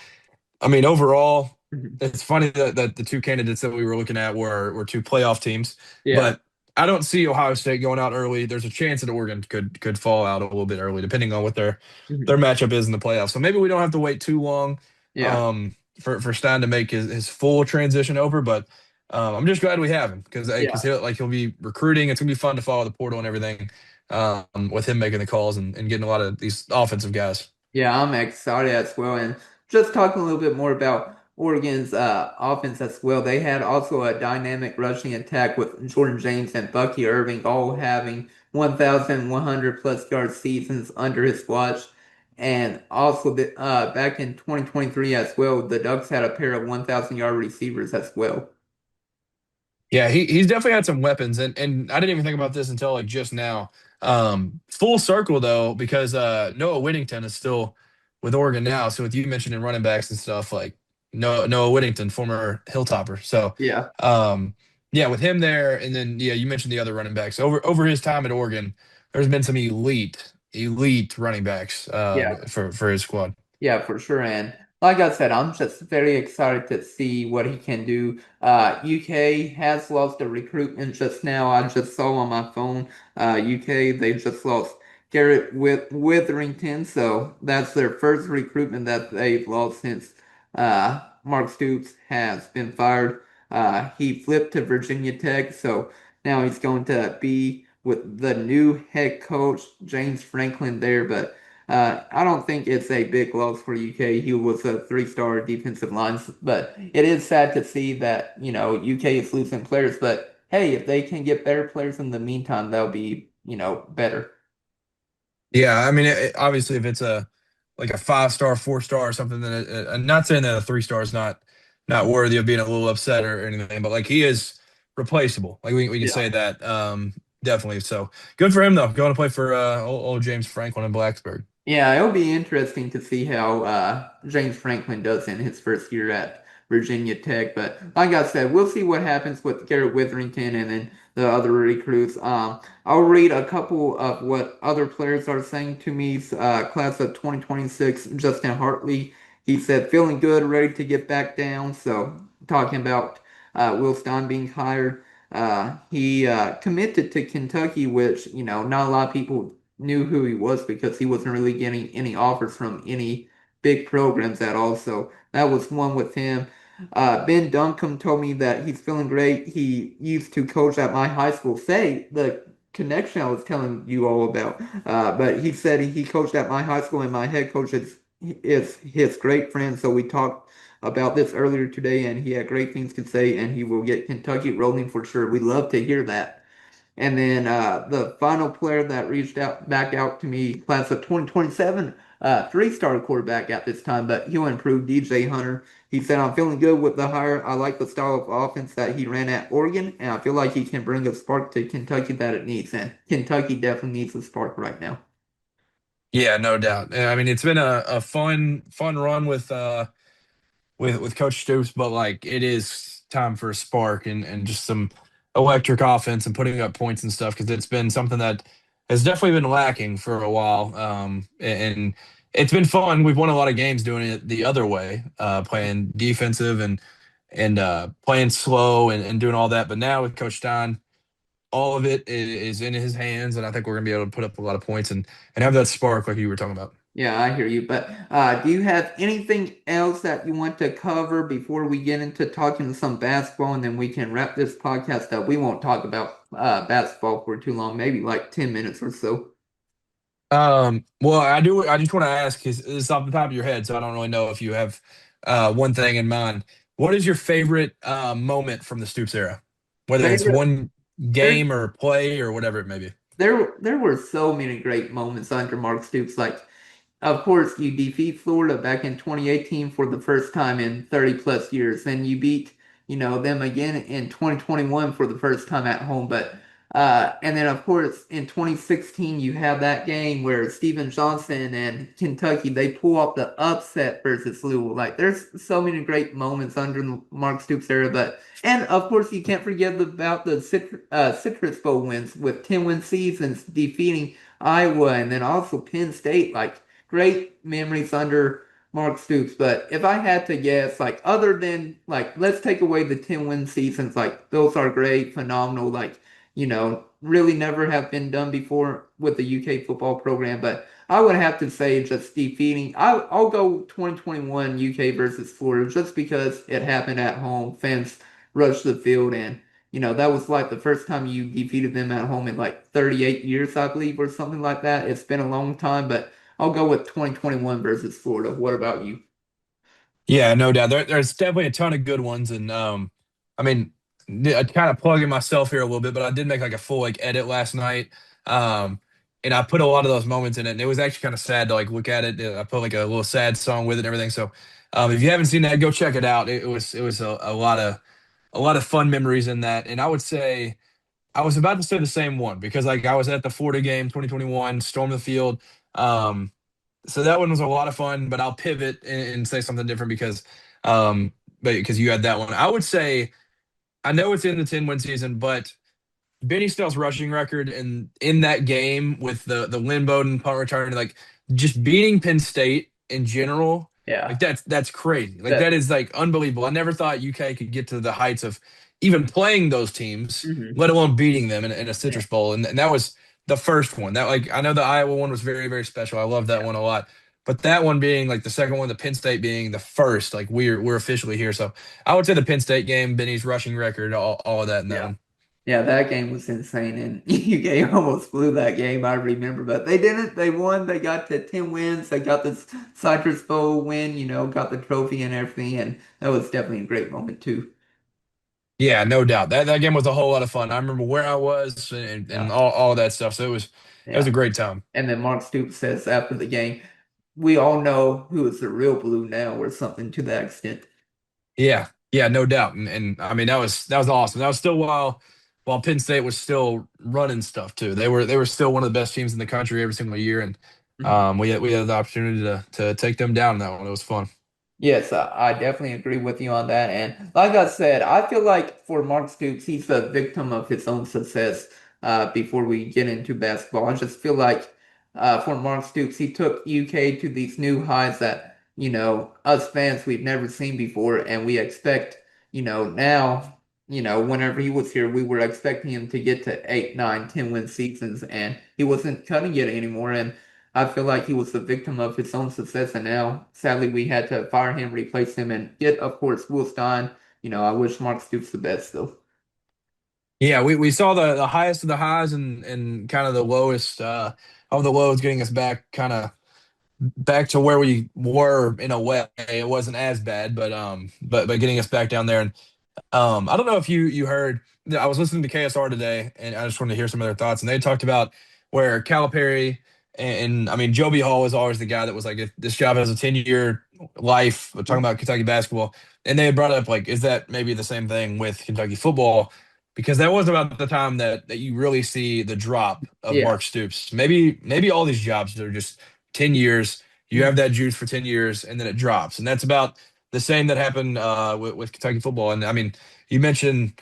I mean, overall, Mhm. it's funny that the two candidates that we were looking at were two playoff teams, Yeah. but I don't see Ohio State going out early. There's a chance that Oregon could fall out a little bit early, depending on what their Mhm. matchup is in the playoffs. So maybe we don't have to wait too long Yeah. for Stein to make his full transition over. But I'm just glad we have him because Yeah. he'll be recruiting. It's gonna be fun to follow the portal and everything with him making the calls and getting a lot of these offensive guys. Yeah, I'm excited as well. And just talking a little bit more about Oregon's offense as well, they had also a dynamic rushing attack with Jordan James and Bucky Irving all having 1,100 plus yard seasons under his watch. And also back in 2023 as well, the Ducks had a pair of 1,000-yard receivers as well. Yeah, he's definitely had some weapons, and I didn't even think about this until like just now. Full circle though, because Noah Whittington is still with Oregon now. So with you mentioning running backs and stuff, like Noah Whittington, former Hilltopper. So Yeah. um, yeah, with him there, and then yeah, you mentioned the other running backs over his time at Oregon. There's been some elite running backs Yeah. for his squad. Yeah, for sure. And like I said, I'm just very excited to see what he can do. UK has lost a recruitment just now. I just saw on my phone, UK, they just lost Garrett Witherington. So that's their first recruitment that they've lost since Mark Stoops has been fired. He flipped to Virginia Tech. So now he's going to be with the new head coach, James Franklin, there. But I don't think it's a big loss for UK. He was a three-star defensive line, but it is sad to see that, UK is losing players. But hey, if they can get better players in the meantime, they'll be, better. Yeah, I mean, obviously, if it's a like a 5 star, 4 star, or something, then I'm not saying that a 3 star is not worthy of being a little upset or anything, but like he is replaceable. Like we can Yeah. say that definitely. So good for him though, going to play for old James Franklin in Blacksburg. Yeah, it'll be interesting to see how James Franklin does in his first year at Virginia Tech. But like I said, we'll see what happens with Garrett Witherington and then the other recruits. I'll read a couple of what other players are saying to me. Class of 2026, Justin Hartley. He said, feeling good, ready to get back down. So talking about Will Stein being hired. He committed to Kentucky, which, not a lot of people knew who he was because he wasn't really getting any offers from any big programs at all. So that was one with him. Ben Duncombe told me that he's feeling great. He used to coach at my high school. Say the connection I was telling you all about. But he said he coached at my high school, and my head coach is his great friend. So we talked about this earlier today, and he had great things to say, and he will get Kentucky rolling for sure. We love to hear that. And then the final player that reached out back out to me, class of 2027, three-star quarterback at this time, but he'll improve. DJ Hunter. He said, "I'm feeling good with the hire. I like the style of offense that he ran at Oregon, and I feel like he can bring a spark to Kentucky that it needs. And Kentucky definitely needs a spark right now." Yeah, no doubt. I mean, it's been a fun run with Coach Stoops, but like it is time for a spark and just some electric offense and putting up points and stuff because it's been something that has definitely been lacking for a while. And it's been fun. We've won a lot of games doing it the other way, playing defensive and playing slow and doing all that. But now with Coach Stein, all of it is in his hands, and I think we're gonna be able to put up a lot of points and have that spark like you were talking about. Yeah, I hear you. But do you have anything else that you want to cover before we get into talking some basketball, and then we can wrap this podcast up? We won't talk about basketball for too long, maybe like 10 minutes or so. Well, I do. I just want to ask, is this off the top of your head? So I don't really know if you have one thing in mind. What is your favorite moment from the Stoops era? Whether it's Favorite, one there, game or play or whatever it may be. there were so many great moments under Mark Stoops. Like of course, you defeat Florida back in 2018 for the first time in 30 plus years. Then you beat, them again in 2021 for the first time at home. But and then of course in 2016 you have that game where Steven Johnson and Kentucky they pull off the upset versus Louisville. Like there's so many great moments under the Mark Stoops era. But and of course you can't forget about the Citrus Bowl wins with 10-win seasons defeating Iowa and then also Penn State. Like great memories under Mark Stoops. But if I had to guess, like other than like let's take away the 10-win seasons, like those are great, phenomenal, like, really never have been done before with the UK football program. But I would have to say just defeating I'll go 2021 UK versus Florida just because it happened at home. Fans rushed the field and that was like the first time you defeated them at home in like 38 years, I believe, or something like that. It's been a long time, but I'll go with 2021 versus Florida. What about you? Yeah, no doubt. There's definitely a ton of good ones, and I mean, I kind of plugging myself here a little bit, but I did make like a full like edit last night, um, and I put a lot of those moments in it, and it was actually kind of sad to like look at it. I put like a little sad song with it and everything. So, if you haven't seen that, go check it out. It was a lot of fun memories in that, and I would say I was about to say the same one because like I was at the Florida game 2021, storm the field. Um, so that one was a lot of fun, but I'll pivot and say something different um, because you had that one. I would say I know it's in the 10-win season, but Benny Snell's rushing record and in that game with the Lynn Bowden punt return, like just beating Penn State in general, like Yeah. that's crazy. Like that That is like unbelievable. I never thought UK could get to the heights of even playing those teams, hmm let alone beating them in a Yeah. Citrus Bowl. And that was the first one. That like I know the Iowa one was very, very special. I love that Yeah. one a lot. But that one being like the second one, the Penn State being the first, like we're officially here. So I would say the Penn State game, Benny's rushing record, all of that in that Yeah. one. Yeah, that game was insane, and UK almost blew that game. I remember, but they didn't. They won. They got to 10 wins. They got the Citrus Bowl win. Got the trophy and everything, and that was definitely a great moment too. Yeah, no doubt. That game was a whole lot of fun. I remember where I was and Yeah, all that stuff. So it was a yeah. great time. And then Mark Stoops says after the game, "We all know who is the real blue now," or something to that extent. Yeah, yeah, no doubt. And I mean that was awesome. That was still while Penn State was still running stuff too. They were still one of the best teams in the country every single year, and we had the opportunity to take them down in that one. It was fun. Yes, I definitely agree with you on that. And like I said, I feel like for Mark Stoops, he's a victim of his own success. Before we get into basketball, I just feel like for Mark Stoops, he took UK to these new highs that, us fans we've never seen before. And we expect, now, whenever he was here, we were expecting him to get to 8, 9, 10-win seasons, and he wasn't cutting it anymore. And I feel like he was the victim of his own success, and now sadly we had to fire him, replace him, and get, of course, Will Stein. I wish Mark Stoops the best, though. Yeah, we saw the highest of the highs and kind of the lowest of the lows, getting us back to where we were in a way. It wasn't as bad, but getting us back down there. And I don't know if you heard. I was listening to KSR today, and I just wanted to hear some of their thoughts. And they talked about where Calipari and I mean Joby Hall was always the guy that was like, if this job has a 10-year life. Talking about Kentucky basketball, and they had brought up like, is that maybe the same thing with Kentucky football? Because that was about the time that you really see the drop of Yeah. Mark Stoops. Maybe all these jobs are just 10 years. You have Mhm. that juice for 10 years, and then it drops, and that's about the same that happened with Kentucky football. And I mean, you mentioned,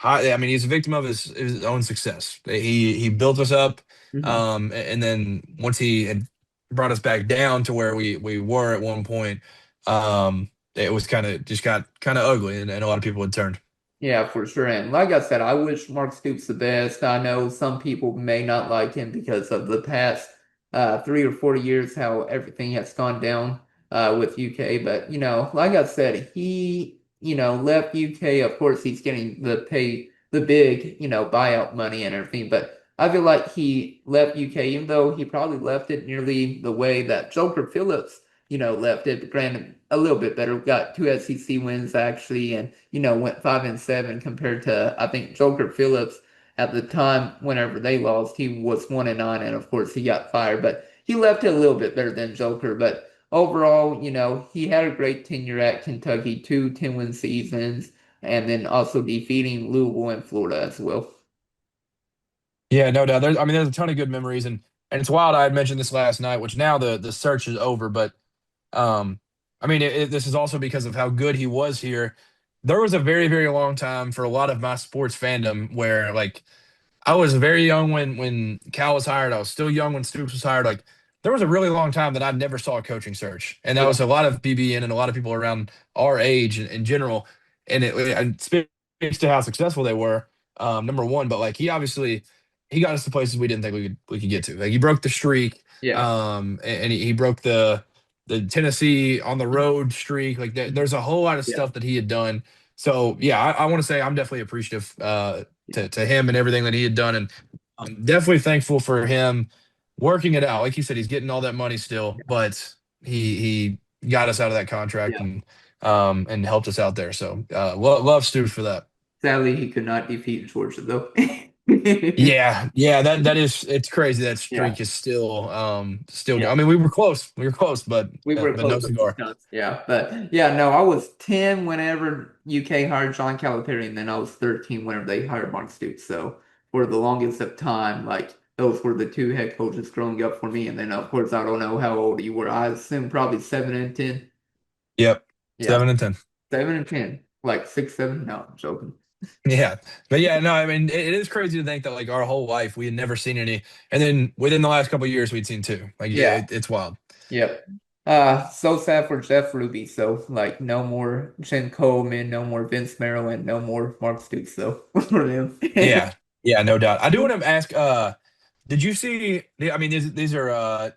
I mean, he's a victim of his own success. He built us up, Mhm. and then once he had brought us back down to where we were at one point, it was kind of just got kind of ugly, and a lot of people had turned. Yeah, for sure. And like I said, I wish Mark Stoops the best. I know some people may not like him because of the past 3 or 4 years, how everything has gone down with UK. But like I said, he left UK. Of course, he's getting the big buyout money and everything. But I feel like he left UK, even though he probably left it nearly the way that Joker Phillips left it. Granted, a little bit better. Got two SEC wins actually, and went 5-7 compared to I think Joker Phillips at the time. Whenever they lost, he was 1-9, and of course he got fired. But he left it a little bit better than Joker, but overall, he had a great tenure at Kentucky, 2 10-win seasons, and then also defeating Louisville and Florida as well. Yeah, no doubt. There's a ton of good memories, and it's wild. I had mentioned this last night, which now the search is over, but um, this is also because of how good he was here. There was a very, very long time for a lot of my sports fandom where like I was very young when Cal was hired. I was still young when Stoops was hired. Like there was a really long time that I never saw a coaching search, and that Yeah, was a lot of BBN and a lot of people around our age in general. And it speaks to how successful they were. Number one, but like he got us to places we didn't think we could get to. Like he broke the streak, yeah, and he broke the Tennessee on the road streak. Like there's a whole lot of yeah, stuff that he had done. So yeah, I want to say I'm definitely appreciative to him and everything that he had done, and I'm definitely thankful for him working it out. Like you said, he's getting all that money still, but he got us out of that contract yeah. and helped us out there. So love Stoops for that. Sadly, he could not defeat Georgia though. Yeah, that is it's crazy that Yeah, streak is still. yeah. I mean, we were close, but We were but no close a few cigar. times. Yeah, but yeah, no, I was 10 whenever UK hired John Calipari, and then I was 13 whenever they hired Mark Stoops. So for the longest of time, like those were the two head coaches growing up for me. And then of course I don't know how old you were. I assume probably 7 and 10. Yep, Yeah, 7-10. 7 and 10, like 6, 7. No, I'm joking. Yeah, but yeah, no, I mean, it is crazy to think that like our whole life we had never seen any, and then within the last couple of years we'd seen two. Like Yeah, it's wild. yep. So sad for Jeff Ruby. So like no more Jen Coleman, no more Vince Maryland, no more Mark Stoops though for them. Yeah, yeah, no doubt. I do want to ask, did you see? I mean, these are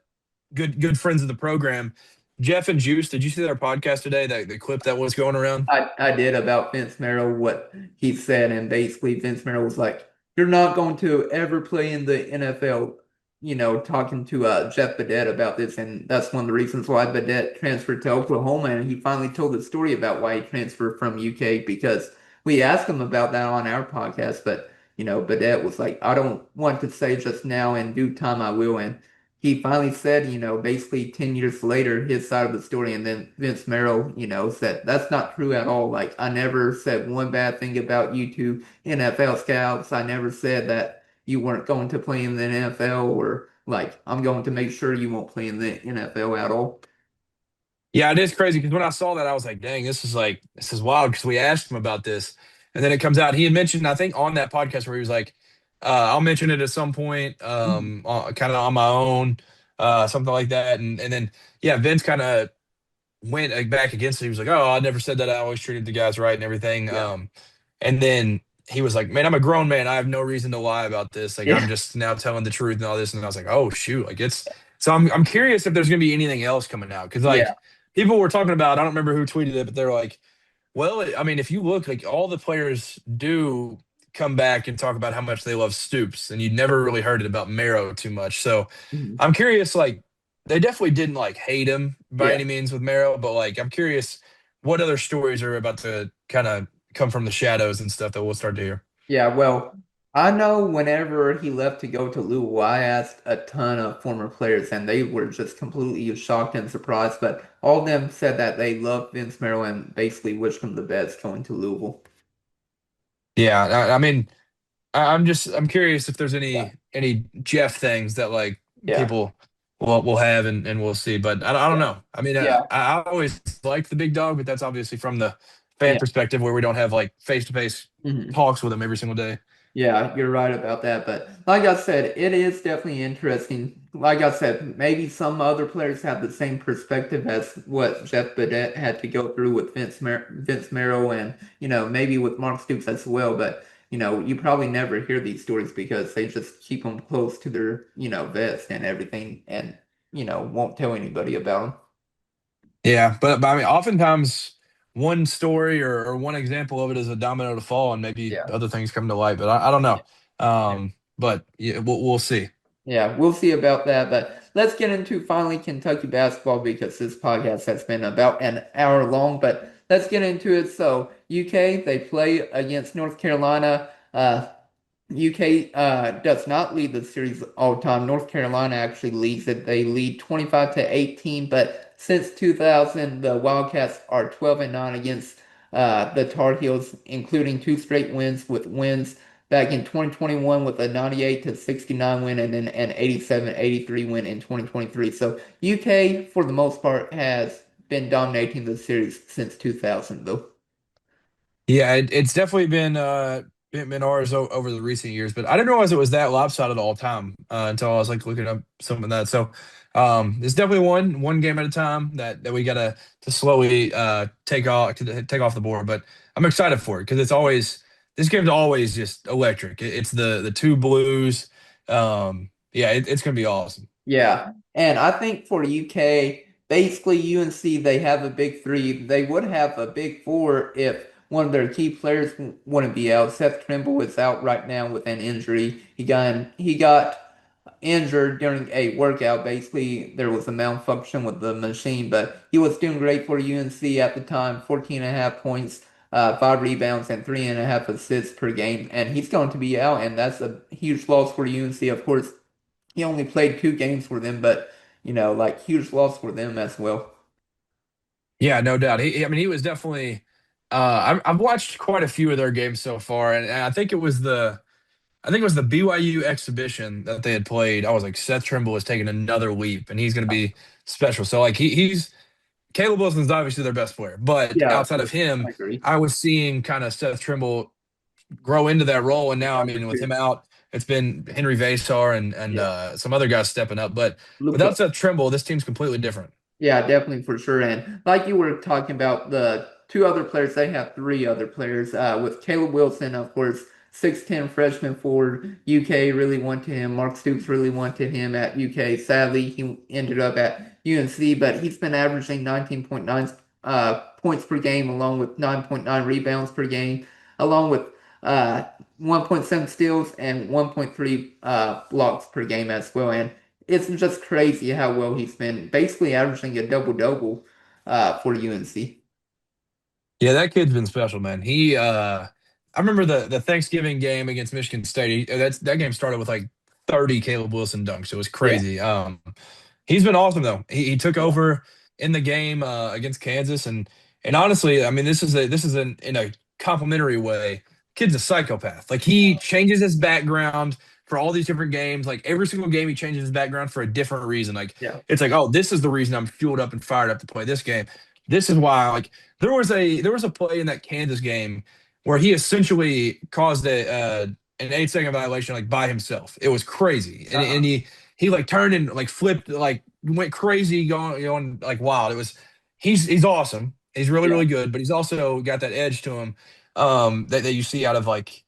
good friends of the program, Jeff and Juice. Did you see their podcast today? The clip that was going around. I did about Vince Merrill, what he said, and basically Vince Merrill was like, "You're not going to ever play in the NFL." Talking to Jeff Badette about this, and that's one of the reasons why Badette transferred to Oklahoma, and he finally told the story about why he transferred from UK because we asked him about that on our podcast, but Badette was like, "I don't want to say just now. In due time, I will." And he finally said, basically 10 years later, his side of the story. And then Vince Merrill, said, that's not true at all. Like, I never said one bad thing about you two NFL scouts. I never said that you weren't going to play in the NFL or like, I'm going to make sure you won't play in the NFL at all. Yeah, it is crazy because when I saw that, I was like, "Dang, this is wild." Because we asked him about this, and then it comes out he had mentioned, I think, on that podcast where he was like, "I'll mention it at some point, Mhm. kind of on my own, something like that." And then yeah, Vince kind of went back against it. He was like, "Oh, I never said that. I always treated the guys right and everything." Yeah. And then he was like, "Man, I'm a grown man. I have no reason to lie about this. Like, I'm Yeah. just now telling the truth and all this." And I was like, "Oh shoot!" Like it's so I'm curious if there's gonna be anything else coming out because Yeah. like people were talking about. I don't remember who tweeted it, but they're like, "Well, I mean, if you look, like all the players do." Come back and talk about how much they love Stoops, and you never really heard it about Marrow too much. So Mhm. I'm curious, like they definitely didn't like hate him by Yeah. any means with Marrow, but like I'm curious what other stories are about to kind of come from the shadows and stuff that we'll start to hear. Yeah, well, I know whenever he left to go to Louisville, I asked a ton of former players and they were just completely shocked and surprised, but all of them said that they loved Vince Merrill and basically wished him the best going to Louisville. Yeah, I mean, I'm curious if there's Yeah, any Jeff things that like yeah, people will have and we'll see. But I don't yeah, know. I mean, yeah, I always liked the big dog, but that's obviously from the fan yeah. perspective where we don't have like face to face Mhm. talks with him every single day. Yeah, you're right about that. But like I said, it is definitely interesting. Like I said, maybe some other players have the same perspective as what Jeff Badette had to go through with Vince Merrill and, maybe with Mark Stoops as well. But, you probably never hear these stories because they just keep them close to their, vest and everything and, won't tell anybody about them. Yeah, but I mean, oftentimes one story or one example of it is a domino to fall, and maybe Yeah. other things come to light. But I don't know. Yeah. But yeah, we'll see. Yeah, we'll see about that. But let's get into finally Kentucky basketball because this podcast has been about an hour long. But let's get into it. So, UK, they play against North Carolina. UK does not lead the series all time. North Carolina actually leads it. They lead 25 to 18, but since 2000, the Wildcats are 12 and 9 against the Tar Heels, including two straight wins with wins back in 2021 with a 98 to 69 win and then an 87-83 win in 2023. So UK, for the most part, has been dominating the series since 2000, though. Yeah, it's definitely been ours over the recent years, but I didn't realize it was that lopsided all time until I was like looking up some of that. So it's definitely one game at a time that we gotta to slowly take off the board. But I'm excited for it because it's always this game's always just electric. It's the two blues. Yeah, it's gonna be awesome. Yeah, and I think for UK, basically UNC, they have a big three. They would have a big four if one of their key players wouldn't be out. Seth Trimble is out right now with an injury. He got injured during a workout. Basically, there was a malfunction with the machine, but he was doing great for UNC at the time. 14 and a half points, 5 rebounds, and 3.5 assists per game. And he's going to be out, and that's a huge loss for UNC. Of course, he only played 2 games for them, but like huge loss for them as well. Yeah, no doubt. I mean, he was definitely. I've watched quite a few of their games so far, and I think it was the BYU exhibition that they had played. I was like, Seth Trimble is taking another leap, and he's going to be special. So like he's Caleb Wilson's obviously their best player, but Yeah, of outside of course. I him, agree. I was seeing kind of Seth Trimble grow into that role. And now, I Yeah, for mean, with sure. him out, it's been Henry Vasar and Yeah. some other guys stepping up. But Luca. without Seth Trimble, this team's completely different. Yeah, definitely for sure. And like you were talking about the two other players, they have three other players. With Caleb Wilson, of course, 6'10 freshman forward. UK really wanted him. Mark Stoops really wanted him at UK. Sadly, he ended up at UNC, but he's been averaging 19.9 points per game, along with 9.9 rebounds per game, along with uh, 1.7 steals and 1.3 blocks per game as well. And it's just crazy how well he's been, basically averaging a double-double for UNC. Yeah, that kid's been special, man. I remember the Thanksgiving game against Michigan State. That game started with like 30 Caleb Wilson dunks. It was Yeah, crazy. He's been awesome though. He took yeah, over in the game against Kansas, and honestly, I mean, this is in a complimentary way. Kid's a psychopath. Like he changes his background for all these different games. Like every single game, he changes his background for a different reason. Like yeah. it's like, oh, this is the reason I'm fueled up and fired up to play this game. This is why, like, there was a play in that Kansas game where he essentially caused an 8 second violation like by himself. It was crazy, and Uh-huh. he like turned and like flipped like went crazy going like wild. It was he's awesome. He's really Yeah, really good, but he's also got that edge to him that you see out of like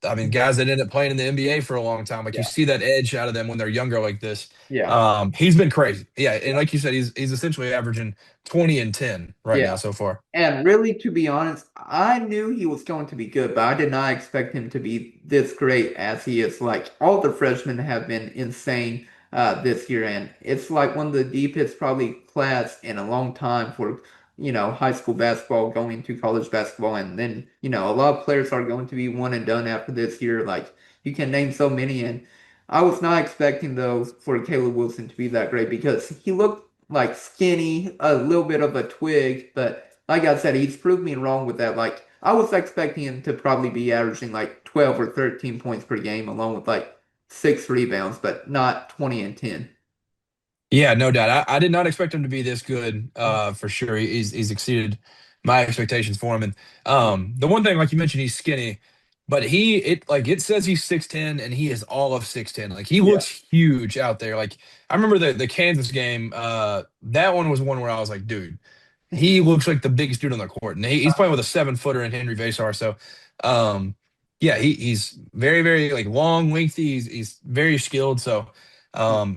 I mean guys that end up playing in the NBA for a long time. Like you yeah, see that edge out of them when they're younger like this. yeah. He's been crazy. Yeah, and Yeah. like you said, he's essentially averaging 20 and 10 right now Yeah. so far. And really, to be honest, I knew he was going to be good, but I did not expect him to be this great as he is. Like, all the freshmen have been insane this year, and it's like one of the deepest, probably, class in a long time for, high school basketball going to college basketball. And then, a lot of players are going to be one and done after this year. Like, you can name so many, and I was not expecting, though, for Caleb Wilson to be that great because he looked like skinny, a little bit of a twig, but like I said, he's proved me wrong with that. Like I was expecting him to probably be averaging like 12 or 13 points per game along with like 6 rebounds, but not 20 and 10. Yeah, no doubt. I did not expect him to be this good, for sure. He's exceeded my expectations for him. And the one thing, like you mentioned, he's skinny, but it says he's 6'10 and he is all of 6'10. Like he Yeah. looks huge out there. Like I remember the Kansas game, that one was one where I was like, dude, he looks like the biggest dude on the court. And he's playing with a 7 footer in Henry Vasar. So um yeah, he's very, very like long, lengthy, he's very skilled. So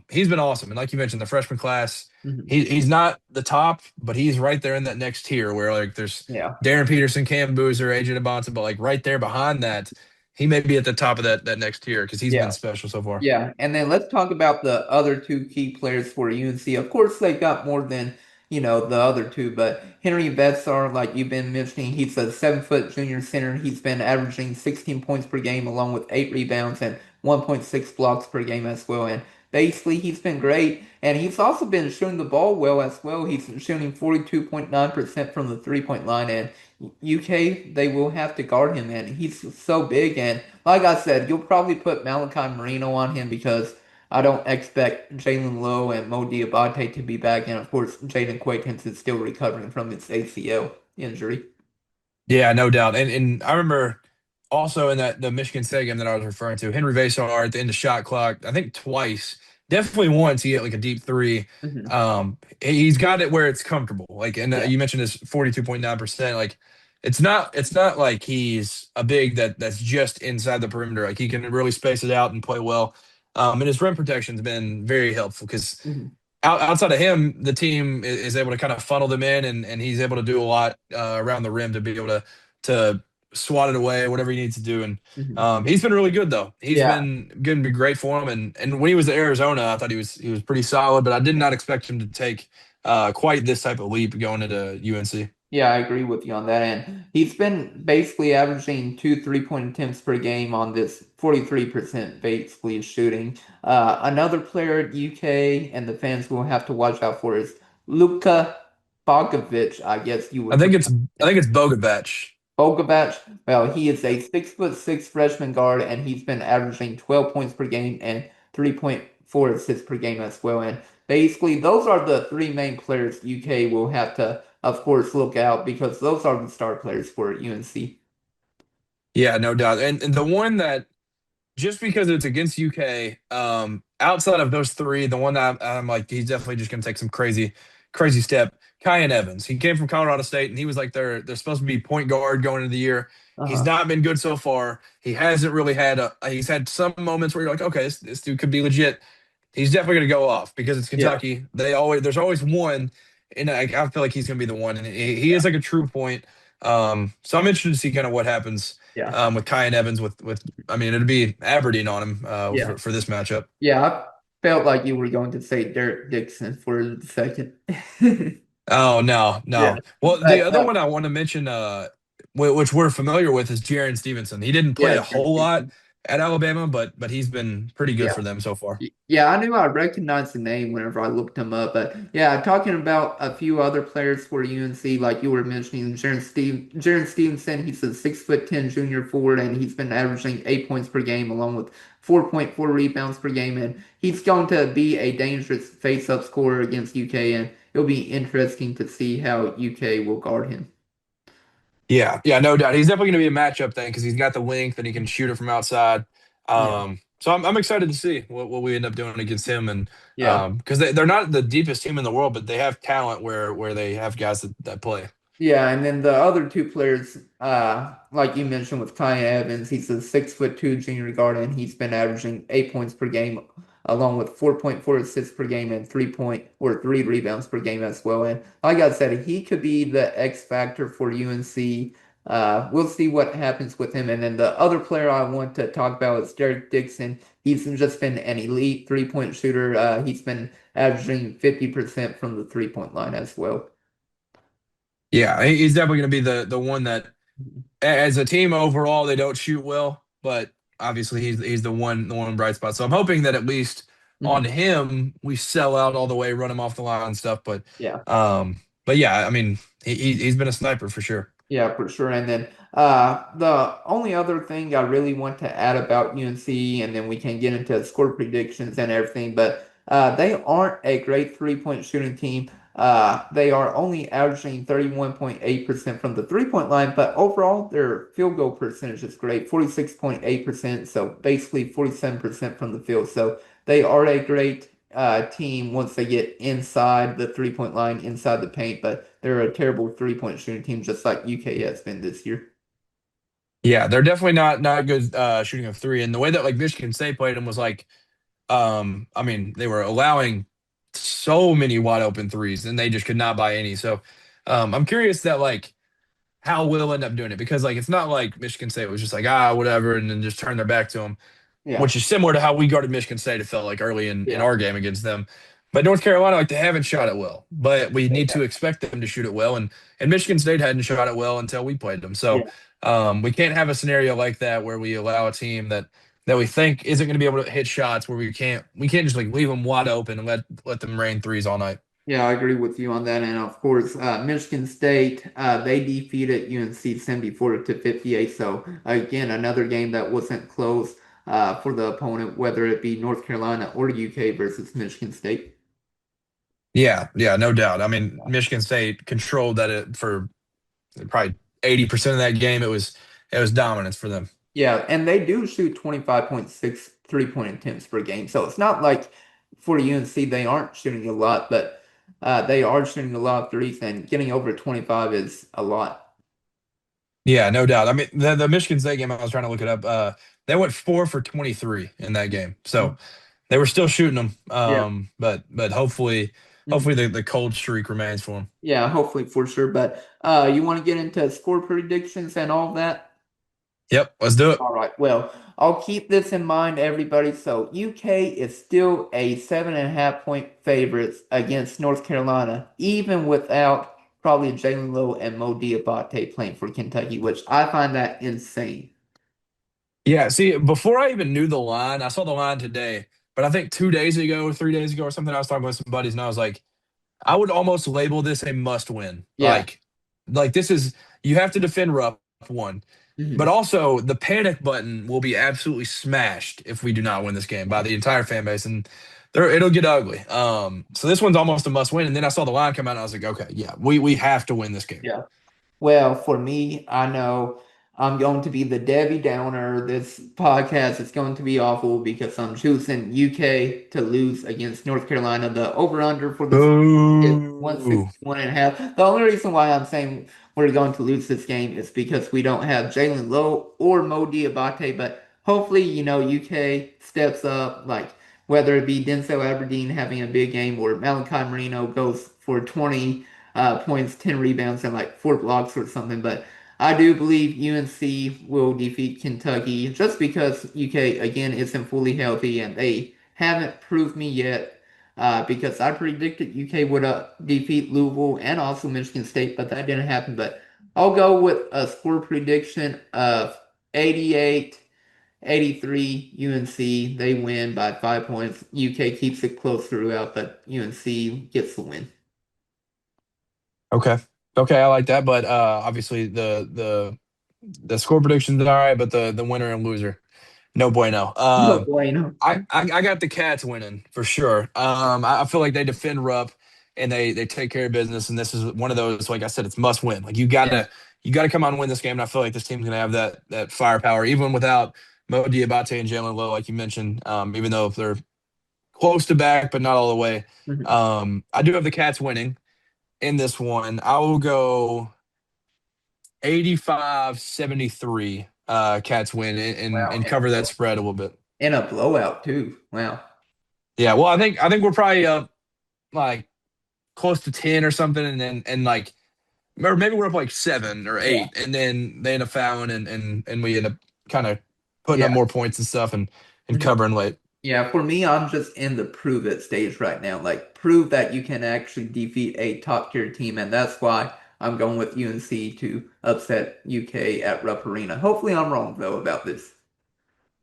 he's been awesome. And like you mentioned, the freshman class, Mhm. he's not the top, but he's right there in that next tier where like there's Yeah. Darren Peterson, Cam Boozer, AJ DeBonta, but like right there behind that, he may be at the top of that next tier because he's been Yeah. special so far. Yeah, and then let's talk about the other two key players for UNC. Of course, they got more than, the other two. But Henry Vedsar, like you've been mentioning, he's a 7 foot junior center. He's been averaging 16 points per game along with 8 rebounds and 1.6 blocks per game as well. And basically, he's been great. And he's also been shooting the ball well as well. He's shooting 42.9% from the 3-point line. And UK, they will have to guard him. And he's so big. And like I said, you'll probably put Malachi Marino on him because I don't expect Jalen Lowe and Mo Diabate to be back. And of course, Jaden Quaintance is still recovering from his ACL injury. Yeah, no doubt. And I remember also in that the Michigan State game that I was referring to, Henry Vasar at the end of shot clock, I think twice, definitely once he hit like a deep three. Hmm. He's got it where it's comfortable. Like, and Yeah. you mentioned this 42.9%. Like, it's not like he's a big that's just inside the perimeter. Like he can really space it out and play well. And his rim protection's been very helpful because Hmm. outside of him, the team is able to kind of funnel them in, and he's able to do a lot around the rim to be able to swat it away, whatever he needs to do. And Hmm. he's been really good though. He's Yeah. been going to be great for him. And when he was at Arizona, I thought he was pretty solid, but I did not expect him to take quite this type of leap going into UNC. Yeah, I agree with you on that. And he's been basically averaging 2 3-point attempts per game on this 43% basically shooting. Another player at UK and the fans will have to watch out for is Luka Bogovic, I guess you I would think it's pronounce I it. think it's Bogovic. Bogovac, well, he is a 6'6" freshman guard, and he's been averaging 12 points per game and 3.4 assists per game as well. And basically, those are the three main players UK will have to, of course, look out because those are the star players for UNC. Yeah, no doubt. And the one that just because it's against UK, outside of those three, the one that I'm like, he's definitely just going to take some crazy step. Kyan Evans. He came from Colorado State, and he was like they're supposed to be point guard going into the year. He's Uh-huh. not been good so far. He hasn't really had he's had some moments where you're like, okay, this dude could be legit. He's definitely going to go off because it's Yeah. Kentucky. There's always one, and I feel like he's going to be the one, and he is like a true point. So I'm interested to see kind of what happens Yeah. with Kyan Evans with I mean it'd be Aberdeen on him Yeah. for this matchup. Yeah. I felt like you were going to say Derek Dixon for a second. Oh no, Yeah. no. Well, the But other one I want to mention, which we're familiar with, is Jaron Stevenson. He didn't play yeah, a Derek whole lot Dixon. at Alabama, but he's been pretty good Yeah. for them so far. Yeah, I knew I recognized the name whenever I looked him up. But yeah, talking about a few other players for UNC, like you were mentioning, Jaron Stevenson, he's a 6'10" junior forward, and he's been averaging 8 points per game along with 4.4 rebounds per game. And he's going to be a dangerous face-up scorer against UK, and it'll be interesting to see how UK will guard him. Yeah, yeah, no doubt. He's definitely going to be a matchup thing because he's got the length and he can shoot it from outside. Yeah. So I'm excited to see what we end up doing against him, and Yeah. because they're not the deepest team in the world, but they have talent where they have guys that play. Yeah, and then the other two players, like you mentioned with Ty Evans, he's a 6'2" junior guard, and he's been averaging 8 points per game, along with 4.4 assists per game and 3 rebounds per game as well. And like I said, he could be the X factor for UNC. We'll see what happens with him. And then the other player I want to talk about is Derek Dixon. He's just been an elite 3-point shooter. He's been averaging 50% from the 3-point line as well. Yeah, he's definitely going to be the one that as a team overall they don't shoot well, but obviously he's the one bright spot. So I'm hoping that at least on Mhm. him we sell out all the way, run him off the line and stuff. Yeah. But yeah, I mean he's been a sniper for sure. Yeah, for sure. And then the only other thing I really want to add about UNC, and then we can get into score predictions and everything, but they aren't a great 3-point shooting team. They are only averaging 31.8% from the 3-point line, but overall their field goal percentage is great, 46.8%, so basically 47% from the field. So they are a great team once they get inside the 3-point line, inside the paint, but they're a terrible 3-point shooting team, just like UK has been this year. Yeah, they're definitely not good shooting a three. And the way that like Michigan State played them was like, I mean, they were allowing so many wide open threes, and they just could not buy any. So, I'm curious that like how we'll end up doing it because like it's not like Michigan State was just like whatever, and then just turn their back to them, Yeah, which is similar to how we guarded Michigan State. It felt like early in yeah, our game against them. But North Carolina, like they haven't shot it well, but we need Yeah. to expect them to shoot it well. And Michigan State hadn't shot it well until we played them. Yeah. So we can't have a scenario like that where we allow a team that we think isn't going to be able to hit shots where we can't just like leave them wide open and let them rain threes all night. Yeah, I agree with you on that. And of course, Michigan State, they defeated UNC 74 to 58. So again, another game that wasn't close for the opponent, whether it be North Carolina or UK versus Michigan State. Yeah, yeah, no doubt. I mean, Michigan State controlled that it for probably 80% of that game. It was dominance for them. Yeah, and they do shoot 25.6 three-point attempts per game. So it's not like for UNC they aren't shooting a lot, but they are shooting a lot of threes, and getting over 25 is a lot. Yeah, no doubt. I mean, the Michigan State game, I was trying to look it up. They went 4 for 23 in that game, so they were still shooting them. Yeah. But hopefully, Mhm. hopefully the cold streak remains for them. Yeah, hopefully for sure. But you want to get into score predictions and all that? Yep, let's do it. All right. Well, I'll keep this in mind, everybody. So UK is still a 7.5 point favorites against North Carolina, even without probably Jalen Lowe and Mo Diabate playing for Kentucky, which I find that insane. Yeah, see, before I even knew the line, I saw the line today, but I think 2 days ago, 3 days ago, or something, I was talking with some buddies, and I was like, I would almost label this a must win. Yeah. Like this is you have to defend rough one. But Mhm. also, the panic button will be absolutely smashed if we do not win this game by the entire fan base, and it'll get ugly. So this one's almost a must win. And then I saw the line come out, and I was like, okay, yeah, we have to win this game. Yeah. Well, for me, I know I'm going to be the Debbie Downer. This podcast is going to be awful because I'm choosing UK to lose against North Carolina. The over-under for this is Boo. 161.5. The only reason why I'm saying we're going to lose this game is because we don't have Jalen Lowe or Mo Diabate, but hopefully, UK steps up, like whether it be Denzel Aberdeen having a big game or Malachi Marino goes for 20 points, 10 rebounds, and like 4 blocks or something. But I do believe UNC will defeat Kentucky just because UK, again, isn't fully healthy and they haven't proved me yet. Because I predicted UK would defeat Louisville and also Michigan State, but that didn't happen. But I'll go with a score prediction of 88-83 UNC. They win by 5 points. UK keeps it close throughout, but UNC gets the win. Okay. Okay, I like that. But obviously the score prediction's all right, but the winner and loser, no bueno. No bueno. I got the Cats winning for sure. I feel like they defend rough and they take care of business, and this is one of those. Like I said, it's must win. Like you gotta come out and win this game. And I feel like this team's gonna have that firepower, even without Mo Diabate and Jalen Lowe, like you mentioned. Even though if they're close to back, but not all the way. Mhm. I do have the Cats winning in this one. I will go 85-73. Cats win and, Wow. and cover that spread a little bit. And a blowout too. Wow. Yeah, well, I think we're probably up like close to 10 or something, and like or maybe we're up like 7 or 8, Yeah. and then they end up fouling and we end up kind of putting up Yeah. more points and stuff and Mhm. covering late. Yeah. For me, I'm just in the prove it stage right now. Like prove that you can actually defeat a top tier team, and that's why I'm going with UNC to upset UK at Rupp Arena. Hopefully, I'm wrong though about this.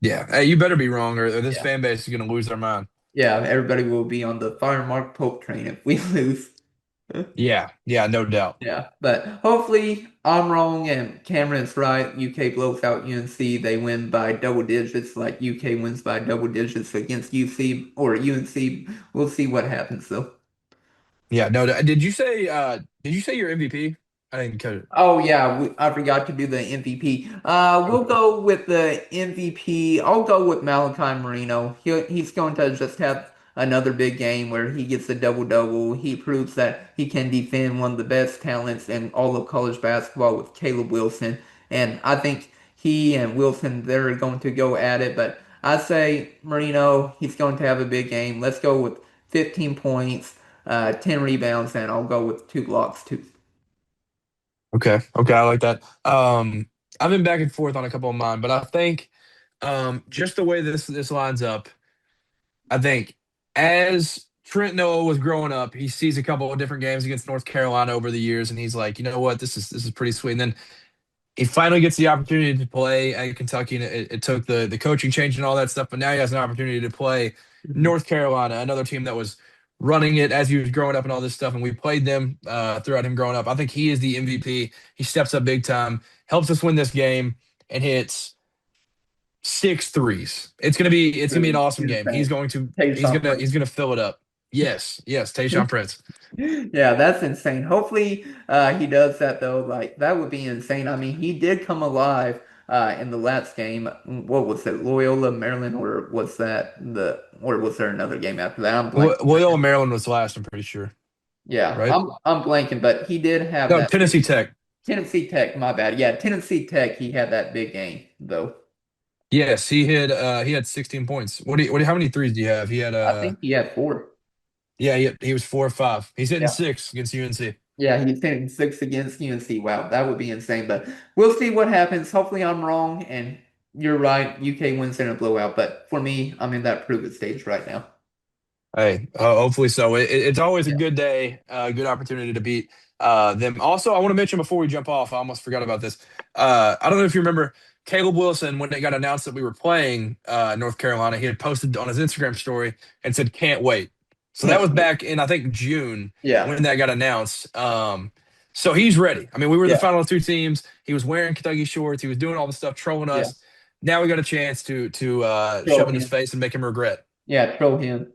Yeah, hey, you better be wrong, or this Yeah. fan base is gonna lose their mind. Yeah. Everybody will be on the fire Mark Pope train if we lose. Yeah, yeah, no doubt. Yeah, but hopefully I'm wrong and Cameron's right. UK blows out UNC. They win by double digits, like UK wins by double digits against UC or UNC. We'll see what happens though. Yeah, no. Did you say your MVP? I didn't catch it. Oh yeah, I forgot to do the MVP. We'll Okay. go with the MVP. I'll go with Malachi Marino. He's going to just have another big game where he gets a double-double. He proves that he can defend one of the best talents in all of college basketball with Caleb Wilson. And I think he and Wilson, they're going to go at it. But I say Marino, he's going to have a big game. Let's go with 15 points, 10 rebounds, and I'll go with 2 blocks too. Okay. Okay. I like that. I've been back and forth on a couple of mine, but I think just the way this lines up, I think as Trent Noah was growing up. He sees a couple of different games against North Carolina over the years, and he's like, you know what, this is pretty sweet. And then he finally gets the opportunity to play at Kentucky, and it took the coaching change and all that stuff. But now he has an opportunity to play Mhm. North Carolina, another team that was running it as he was growing up and all this stuff. And we played them throughout him growing up. I think he is the MVP. He steps up big time, helps us win this game, and hits six threes. It's gonna be an Really awesome game. He's insane. going to he's Tayshaun gonna Prince. he's gonna fill it up. Yes, Tayshaun Prince. Yeah, that's insane. Hopefully, he does that though. Like that would be insane. I mean, he did come alive in the last game. What was it, Loyola, Maryland, or was there another game after that? I'm blanking right now. Loyola Maryland was last, I'm pretty sure, Yeah, right? I'm blanking, but he did have No, that Tennessee Tech. Tennessee Tech. My bad. Yeah, Tennessee Tech. He had that big game though. Yes, he had 16 points. How many threes do you have? He had I think he had four. yeah, he was 4 or 5. He's hitting Yeah. six against UNC. Yeah, he's hitting six against UNC. Wow, that would be insane. But we'll see what happens. Hopefully, I'm wrong, and you're right. UK wins in a blowout. But for me, I'm in that prove it stage right now. Hey, hopefully so. It's always a Yeah. good day, good opportunity to beat them. Also, I want to mention before we jump off, I almost forgot about this. I don't know if you remember Caleb Wilson when it got announced that we were playing North Carolina. He had posted on his Instagram story and said, "Can't wait." So that Can't was wait. back in I think June Yeah. when that got announced. So he's ready. I mean, we were the Yeah. final two teams. He was wearing Kentucky shorts. He was doing all the stuff, trolling Yeah. us. Now we got a chance to Troll shove in his him. face and make him regret. Yeah, troll him.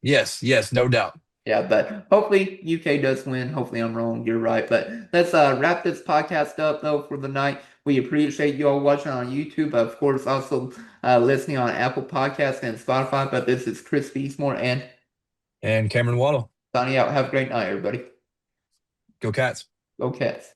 Yes, no doubt. Yeah, but hopefully UK does win. Hopefully I'm wrong. You're right. But let's wrap this podcast up though for the night. We appreciate you all watching on YouTube. Of course, also listening on Apple Podcasts and Spotify. But this is Chris Beesmore and And Cameron Waddle. signing out. Have a great night, everybody. Go Cats. Go Cats.